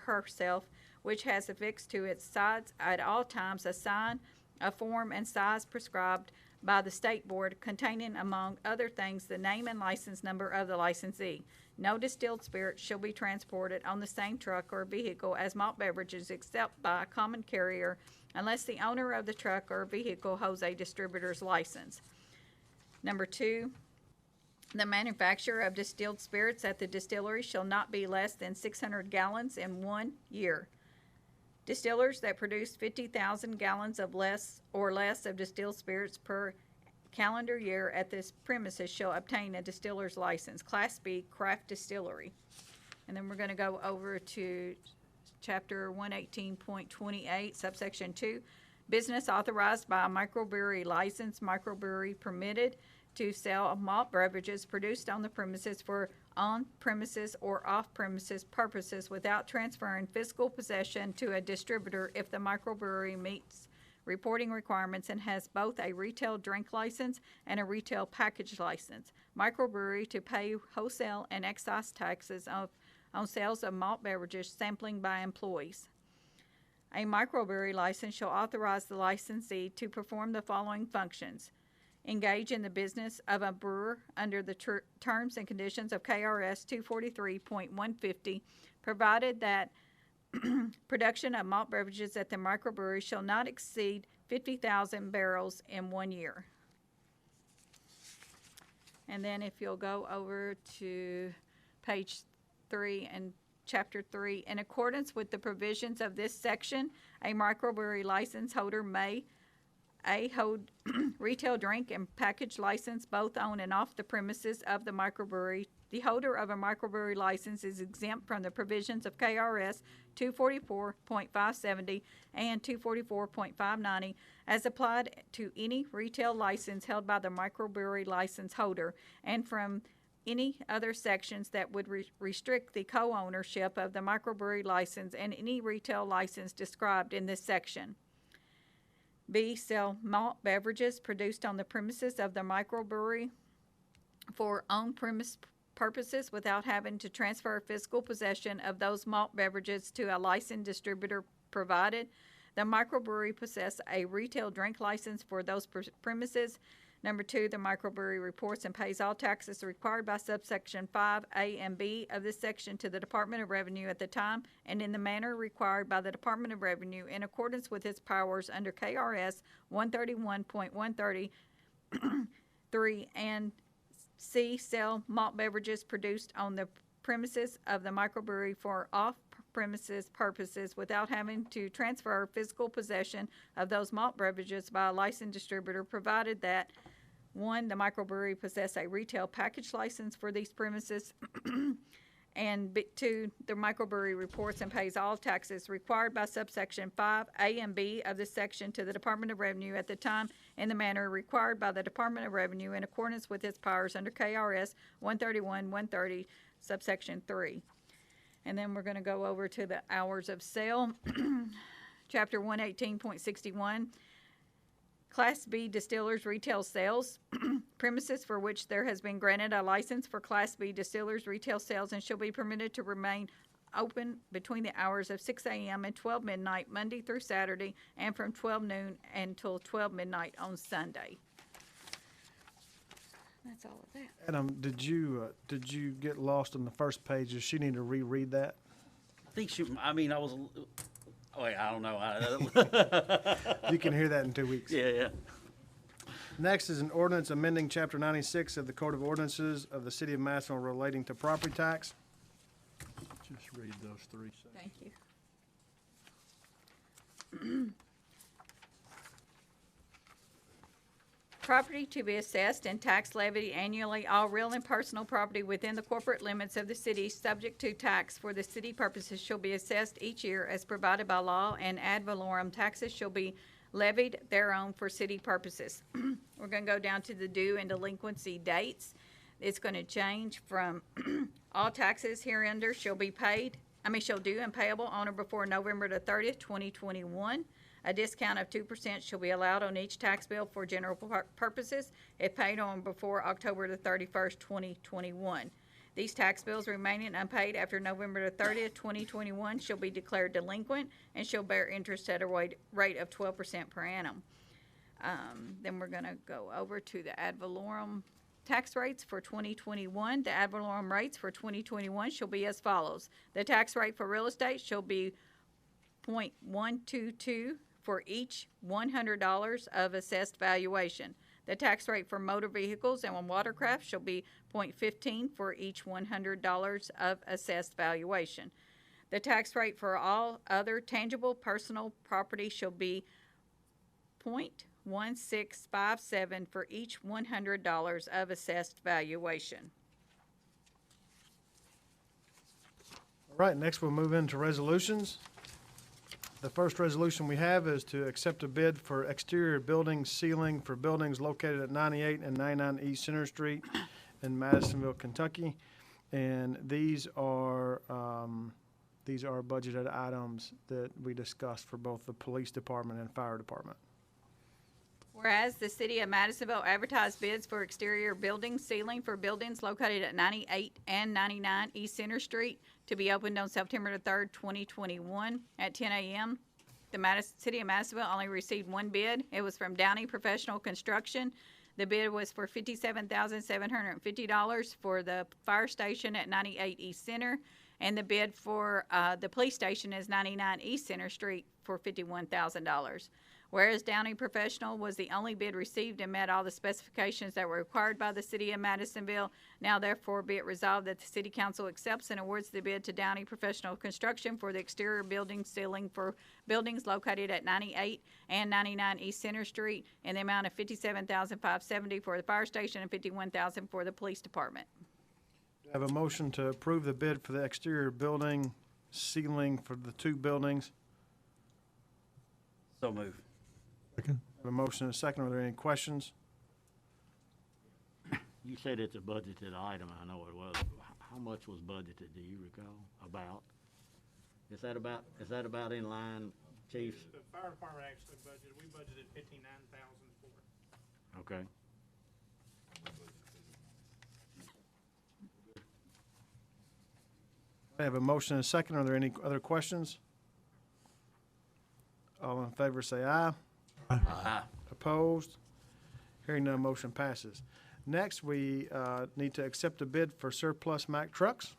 herself, which has affixed to its sides at all times a sign, a form, and size prescribed by the state board containing, among other things, the name and license number of the licensee. No distilled spirits shall be transported on the same truck or vehicle as malt beverages except by a common carrier unless the owner of the truck or vehicle holds a distributor's license. Number 2, the manufacture of distilled spirits at the distillery shall not be less than 600 gallons in 1 year. Distillers that produce 50,000 gallons of less of distilled spirits per calendar year at this premises shall obtain a distiller's license, Class B craft distillery. And then we're going to go over to Chapter 118.28, subsection 2. Business authorized by a microbrewery license, microbrewery permitted to sell malt beverages produced on the premises for on-premises or off-premises purposes without transferring physical possession to a distributor if the microbrewery meets reporting requirements and has both a retail drink license and a retail package license. Microbrewery to pay wholesale and excise taxes on sales of malt beverages sampling by employees. A microbrewery license shall authorize the licensee to perform the following functions: engage in the business of a brewer under the terms and conditions of KRS 243.150, provided that production of malt beverages at the microbrewery shall not exceed 50,000 barrels in 1 year. And then if you'll go over to page 3 and Chapter 3, in accordance with the provisions of this section, a microbrewery license holder may hold retail drink and package license both on and off the premises of the microbrewery. The holder of a microbrewery license is exempt from the provisions of KRS 244.570 and 244.590 as applied to any retail license held by the microbrewery license holder, and from any other sections that would restrict the co-ownership of the microbrewery license and any retail license described in this section. B, sell malt beverages produced on the premises of the microbrewery for on-premise purposes without having to transfer physical possession of those malt beverages to a licensed distributor, provided the microbrewery possess a retail drink license for those premises. Number 2, the microbrewery reports and pays all taxes required by subsection 5A and B of this section to the Department of Revenue at the time and in the manner required by the Department of Revenue in accordance with its powers under KRS 131.133, and C, sell malt beverages produced on the premises of the microbrewery for off-premises purposes without having to transfer physical possession of those malt beverages by a licensed distributor, provided that 1, the microbrewery possess a retail package license for these premises, and 2, the microbrewery reports and pays all taxes required by subsection 5A and B of this section to the Department of Revenue at the time in the manner required by the Department of Revenue in accordance with its powers under KRS 131.130, subsection 3. And then we're going to go over to the hours of sale. Chapter 118.61, Class B distillers retail sales. Premises for which there has been granted a license for Class B distillers retail sales and shall be permitted to remain open between the hours of 6 a.m. and 12 midnight, Monday through Saturday, and from 12 noon until 12 midnight on Sunday. That's all of that. Adam, did you get lost on the first page? Does she need to reread that? think she, I mean, I was, oh, wait, I don't know. You can hear that in 2 weeks. Yeah. Next is an ordinance amending Chapter 96 of the Code of Ordinances of the City of Madisonville relating to property tax. Just read those three sections. Thank you. Property to be assessed and tax levied annually, all real and personal property within the corporate limits of the city subject to tax for the city purposes shall be assessed each year as provided by law, and ad valorem taxes shall be levied thereon for city purposes. We're gonna go down to the due and delinquency dates. It's gonna change from all taxes hereunder shall due and payable on or before November the 30th, 2021. A discount of 2% shall be allowed on each tax bill for general purposes if paid on before October the 31st, 2021. These tax bills remaining unpaid after November the 30th, 2021 shall be declared delinquent and shall bear interest at a rate of 12% per annum. Then we're going to go over to the ad valorem tax rates for 2021. The ad valorem rates for 2021 shall be as follows. The tax rate for real estate shall be 0.122 for each $100 of assessed valuation. The tax rate for motor vehicles and watercraft shall be 0.15 for each $100 of assessed valuation. The tax rate for all other tangible personal property shall be 0.1657 for each $100 of assessed valuation. All right, next we'll move into resolutions. The first resolution we have is to accept a bid for exterior building ceiling for buildings located at 98 and 99 East Center Street in Madisonville, Kentucky. And these are budgeted items that we discussed for both the police department and fire department. Whereas the city of Madisonville advertised bids for exterior building ceiling for buildings located at 98 and 99 East Center Street to be opened on September the 3rd, 2021 at 10 a.m. The city of Madisonville only received one bid. It was from Downey Professional Construction. The bid was for $57,750 for the fire station at 98 East Center, and the bid for the police station is 99 East Center Street for $51,000. Whereas Downey Professional was the only bid received and met all the specifications that were required by the city of Madisonville, now therefore be it resolved that the city council accepts and awards the bid to Downey Professional Construction for the exterior building ceiling for buildings located at 98 and 99 East Center Street in the amount of $57,570 for the fire station and $51,000 for the police department. I have a motion to approve the bid for the exterior building ceiling for the two buildings. So move. I have a motion and a second. Are there any questions? You said it's a budgeted item. I know it was. How much was budgeted? Do you recall? About? Is that about in line, Chief? The fire department actually we budgeted $59,000 for it. Okay. I have a motion and a second. Are there any other questions? All in favor say aye. Aye. Opposed? Hearing none, motion passes. Next, we need to accept a bid for surplus Mack trucks.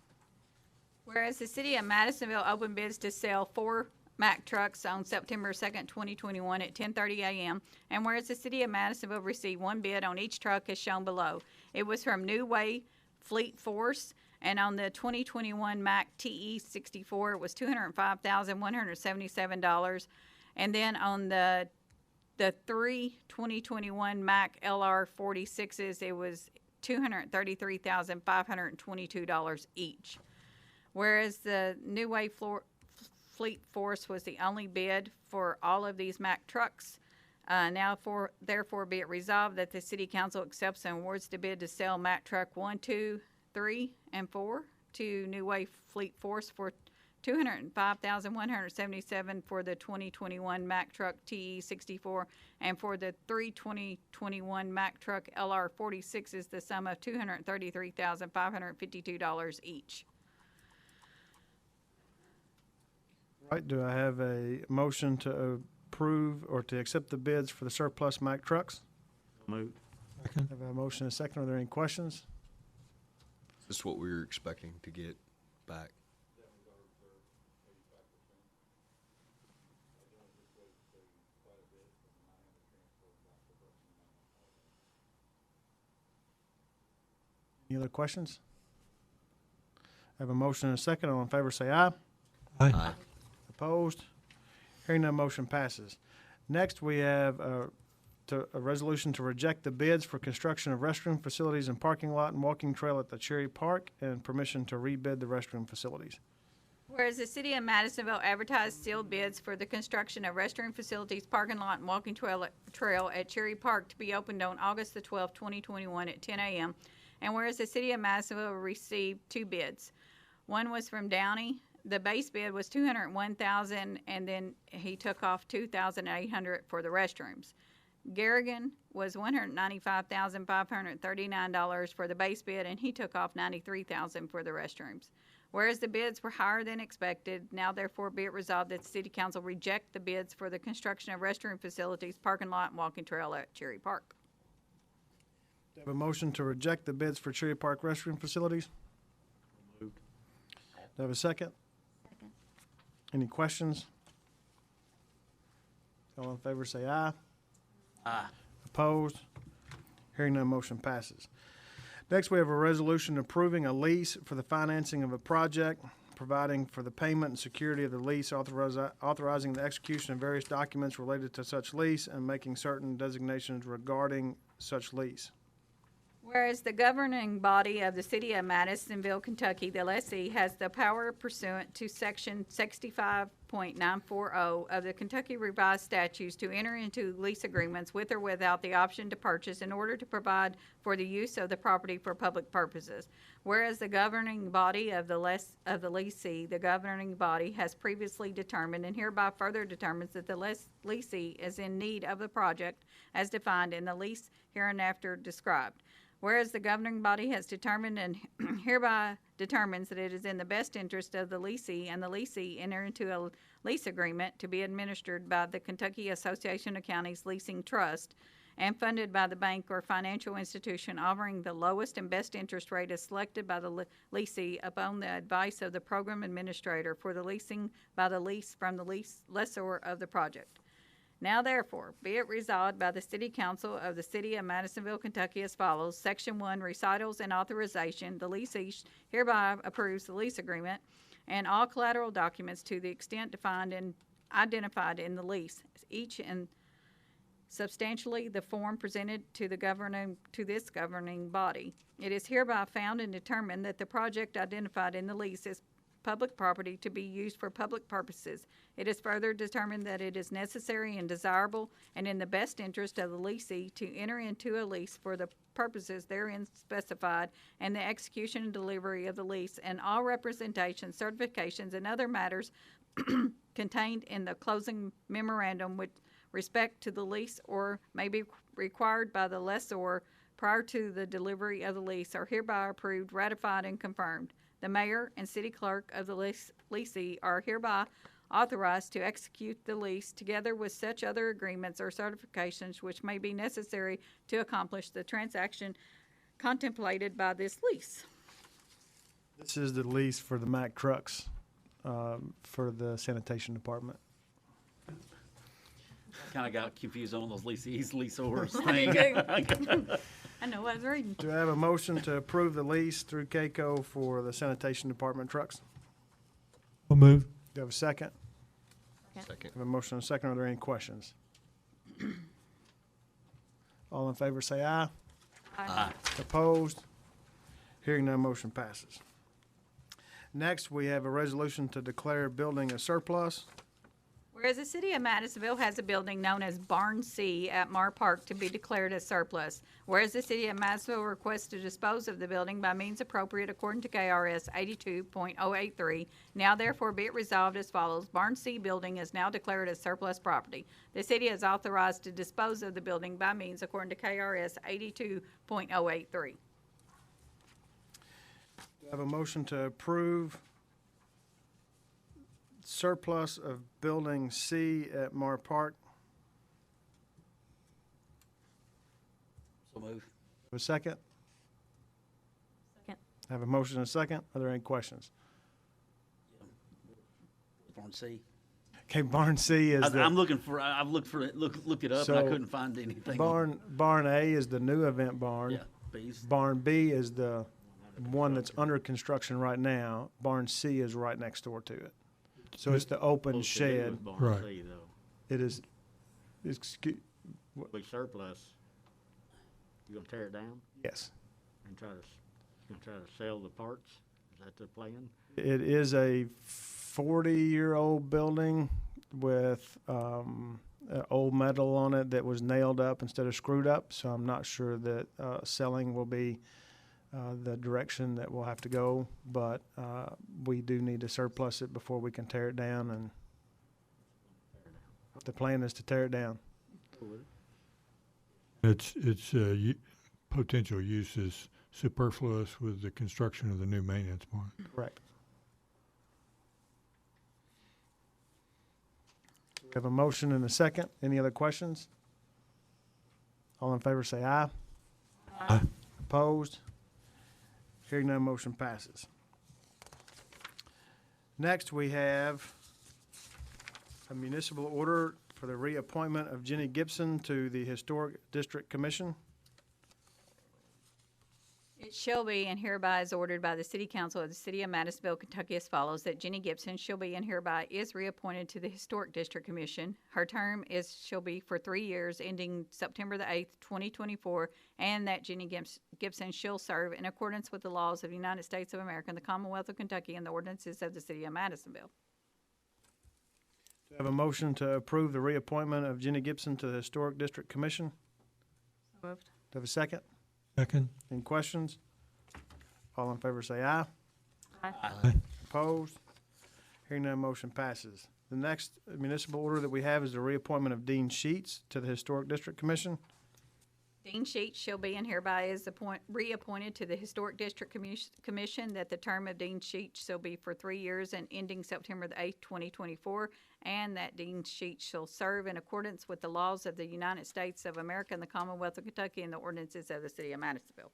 Whereas the city of Madisonville opened bids to sell 4 Mack trucks on September 2nd, 2021 at 10:30 a.m. And whereas the city of Madisonville received one bid on each truck as shown below. It was from New Way Fleet Force, and on the 2021 Mack TE64 it was $205,177. And then on the 3 2021 Mack LR46s, it was $233,522 each. Whereas the New Way Fleet Force was the only bid for all of these Mack trucks. Therefore be it resolved that the City Council accepts and awards the bid to sell Mack Truck 1, 2, 3, and 4 to New Way Fleet Force for $205,177 for the 2021 Mack Truck TE64, and for the 3 2021 Mack Truck LR46 is the sum of $233,552 each. Right, do I have a motion to approve or to accept the bids for the surplus Mack trucks? Move. I have a motion and a second. Are there any questions? Is this what we were expecting to get back? Any other questions? I have a motion and a second. All in favor say aye. Aye. Opposed? Hearing none, motion passes. Next, we have a resolution to reject the bids for construction of restroom facilities and parking lot and walking trail at the Cherry Park and permission to rebid the restroom facilities. Whereas the city of Madisonville advertised sealed bids for the construction of restroom facilities, parking lot, and walking trail at Cherry Park to be opened on August the 12th, 2021 at 10 a.m. And whereas the city of Madisonville received 2 bids. One was from Downey. The base bid was $201,000, and then he took off $2,800 for the restrooms. Garrigan was $195,539 for the base bid, and he took off $93,000 for the restrooms. Whereas the bids were higher than expected, now therefore be it resolved that the City Council reject the bids for the construction of restroom facilities, parking lot, and walking trail at Cherry Park. Do I have a motion to reject the bids for Cherry Park restroom facilities? Moved. Do I have a second? Second. Any questions? All in favor say aye. Aye. Opposed? Hearing none, motion passes. Next, we have a resolution approving a lease for the financing of a project, providing for the payment and security of the lease, authorizing the execution of various documents related to such lease, and making certain designations regarding such lease. Whereas the governing body of the city of Madisonville, Kentucky, the lessee, has the power pursuant to section 65.940 of the Kentucky Revised Statutes to enter into lease agreements with or without the option to purchase in order to provide for the use of the property for public purposes. Whereas the governing body of the lessee, the governing body has previously determined and hereby further determines that the lessee is in need of the project as defined in the lease hereinafter described. Whereas the governing body has determined and hereby determines that it is in the best interest of the lessee and the lessee enter into a lease agreement to be administered by the Kentucky Association of Counties Leasing Trust and funded by the bank or financial institution offering the lowest and best interest rate as selected by the lessee upon the advice of the program administrator for the leasing by the lease from the lessor of the project. Now therefore, be it resolved by the City Council of the City of Madisonville, Kentucky as follows. Section 1, recitals and authorization. The lessee hereby approves the lease agreement and all collateral documents to the extent defined and identified in the lease, each in substantially the form presented to this governing body. It is hereby found and determined that the project identified in the lease is public property to be used for public purposes. It is further determined that it is necessary and desirable and in the best interest of the lessee to enter into a lease for the purposes therein specified and the execution and delivery of the lease and all representations, certifications, and other matters contained in the closing memorandum with respect to the lease or may be required by the lessor prior to the delivery of the lease are hereby approved, ratified, and confirmed. The mayor and city clerk of the lessee are hereby authorized to execute the lease together with such other agreements or certifications which may be necessary to accomplish the transaction contemplated by this lease. This is the lease for the Mack trucks for the sanitation department. Kind of got confused on those leaseors I thing. I know what I was reading. Do I have a motion to approve the lease through CAECO for the sanitation department trucks? We'll move. Do I have a second? Second. I have a motion and a second. Are there any questions? All in favor say aye. Aye. Opposed? Hearing none, motion passes. Next, we have a resolution to declare building a surplus. Whereas the city of Madisonville has a building known as Barn C at Mar Park to be declared as surplus. Whereas the city of Madisonville requests to dispose of the building by means appropriate according to KRS 82.083. Now therefore be it resolved as follows. Barn C building is now declared as surplus property. The city is authorized to dispose of the building by means according to KRS 82.083. Do I have a motion to approve surplus of building C at Mar Park? So move. Have a second? Second. I have a motion and a second. Are there any questions? Barn C. Okay, Barn C is I'm looking for. I've looked for it. Looked it up, and I So, couldn't find anything. Barn A is the new event barn. Yeah. B's. Barn B is the one that's under construction right now. Barn C is right next door to it. So it's the open Supposed to do shed. with Barn Right. C, though. It is, excuse, We surplus. You gonna tear it down yes. and try to, you gonna try to sell the parts? Is that the plan? It is a 40-year-old building with old metal on it that was nailed up instead of screwed up. So I'm not sure that selling will be the direction that we'll have to go. But we do need to surplus it before we can tear it down. And the plan is to tear it down. Its potential use is superfluous with the construction of the new maintenance barn. Correct. We have a motion and a second. Any other questions? All in favor say aye. Aye. Opposed? Hearing none, motion passes. Next, we have a municipal order for the reappointment of Jenny Gibson to the Historic District Commission. It shall be and hereby is ordered by the City Council of the City of Madisonville, Kentucky as follows, that Jenny Gibson shall be and hereby is reappointed to the Historic District Commission. Her term shall be for 3 years, ending September the 8th, 2024, and that Jenny Gibson shall serve in accordance with the laws of the United States of America and the Commonwealth of Kentucky and the ordinances of the City of Madisonville. Do I have a motion to approve the reappointment of Jenny Gibson to the Historic District Commission? Moved. Do I have a second? Second. Any questions? All in favor say aye. Aye. Opposed? Hearing none, motion passes. The next municipal order that we have is the reappointment of Dean Sheets to the Historic District Commission. Dean Sheets shall be and hereby is reappointed to the Historic District Commission, that the term of Dean Sheets shall be for 3 years and ending September the 8th, 2024, and that Dean Sheets shall serve in accordance with the laws of the United States of America and the Commonwealth of Kentucky and the ordinances of the City of Madisonville.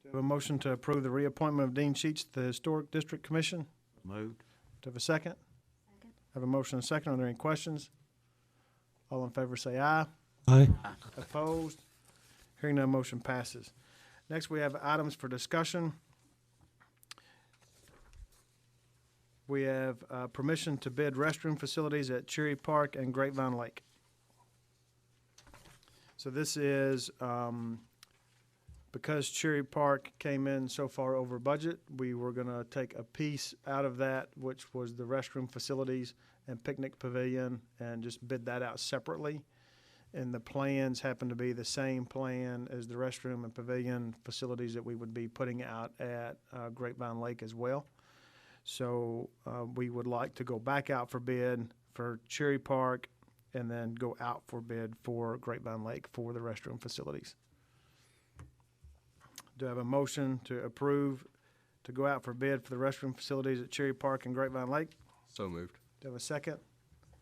Do I have a motion to approve the reappointment of Dean Sheets to the Historic District Commission? Moved. Do I have a second? Second. I have a motion and a second. Are there any questions? All in favor say aye. Aye. Opposed? Hearing none, motion passes. Next, we have items for discussion. We have permission to bid restroom facilities at Cherry Park and Grapevine Lake. So this is because Cherry Park came in so far over budget, we were going to take a piece out of that, which was the restroom facilities and picnic pavilion, and just bid that out separately. And the plans happen to be the same plan as the restroom and pavilion facilities that we would be putting out at Grapevine Lake as well. So we would like to go back out for bid for Cherry Park and then go out for bid for Grapevine Lake for the restroom facilities. Do I have a motion to approve to go out for bid for the restroom facilities at Cherry Park and Grapevine Lake? So moved. Do I have a second?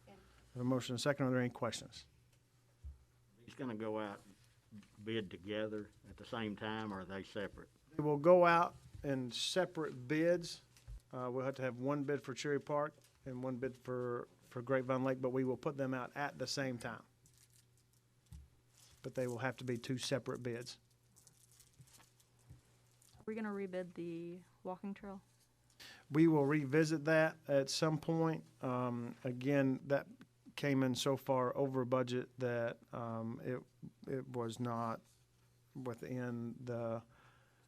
I have a motion and a second. Are there any questions? He's gonna go out bid together at the same time, or are they separate? They will go out in separate bids. We'll have to have one bid for Cherry Park and one bid for Grapevine Lake, but we will put them out at the same time. But they will have to be two separate bids. Are we gonna rebid the walking trail? We will revisit that at some point. Again, that came in so far over budget that it was not within the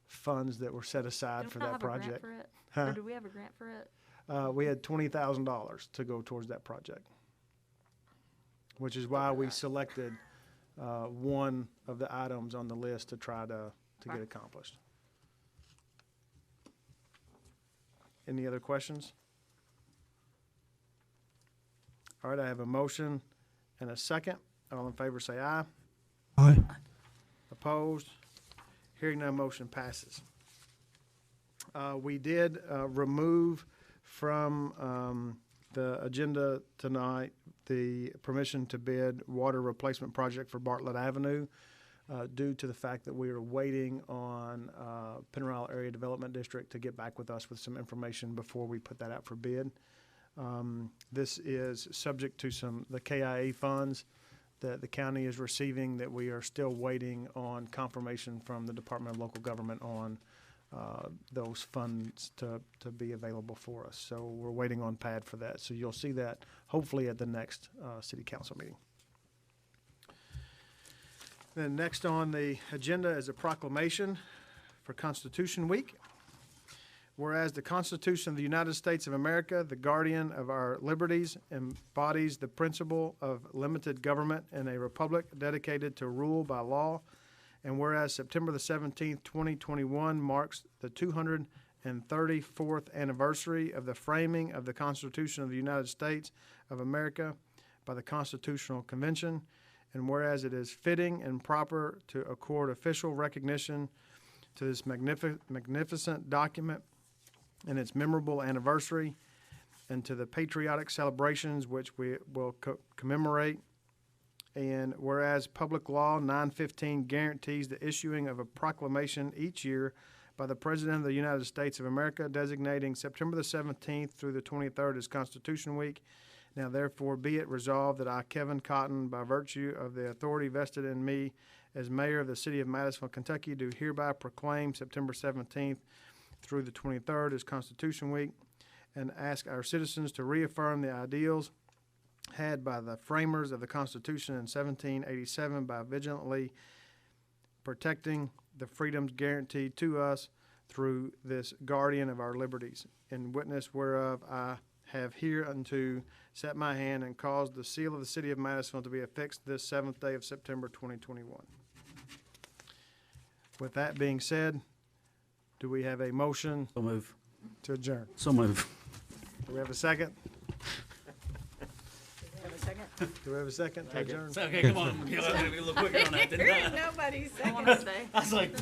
funds that were set aside for that project. For it? Huh? Or do we have a grant for it? We had $20,000 to go towards that project, which is why we selected one of the items on the list to try to get accomplished. Any other questions? All right, I have a motion and a second. All in favor say aye. Aye. Opposed? Hearing none, motion passes. We did remove from the agenda tonight the permission to bid water replacement project for Bartlett Avenue due to the fact that we are waiting on Penn Isle Area Development District to get back with us with some information before we put that out for bid. This is subject to the KIA funds that the county is receiving that we are still waiting on confirmation from the Department of Local Government on those funds to be available for us. So we're waiting on PAD for that. So you'll see that hopefully at the next city council meeting. Then next on the agenda is a proclamation for Constitution Week. Whereas the Constitution of the United States of America, the guardian of our liberties, embodies the principle of limited government in a republic dedicated to rule by law. And whereas September the 17th, 2021 marks the 234th anniversary of the framing of the Constitution of the United States of America by the Constitutional Convention. And whereas it is fitting and proper to accord official recognition to this magnificent document and its memorable anniversary, and to the patriotic celebrations which we will commemorate. And whereas Public Law 915 guarantees the issuing of a proclamation each year by the President of the United States of America designating September the 17th through the 23rd as Constitution Week. Now therefore be it resolved that I, Kevin Cotton, by virtue of the authority vested in me as mayor of the city of Madisonville, Kentucky, do hereby proclaim September 17th through the 23rd as Constitution Week, and ask our citizens to reaffirm the ideals had by the framers of the Constitution in 1787 by vigilantly protecting the freedoms guaranteed to us through this guardian of our liberties. In witness whereof I have hereunto set my hand and caused the seal of the city of Madisonville to be affixed this 7th day of September 2021. With that being said, do we have a motion So move. to adjourn? So move. Do we have a second? Have a second? Do we have a second to adjourn? Okay, come on. Be a little quicker on that, didn't I? Nobody's I want to second. stay. I was like,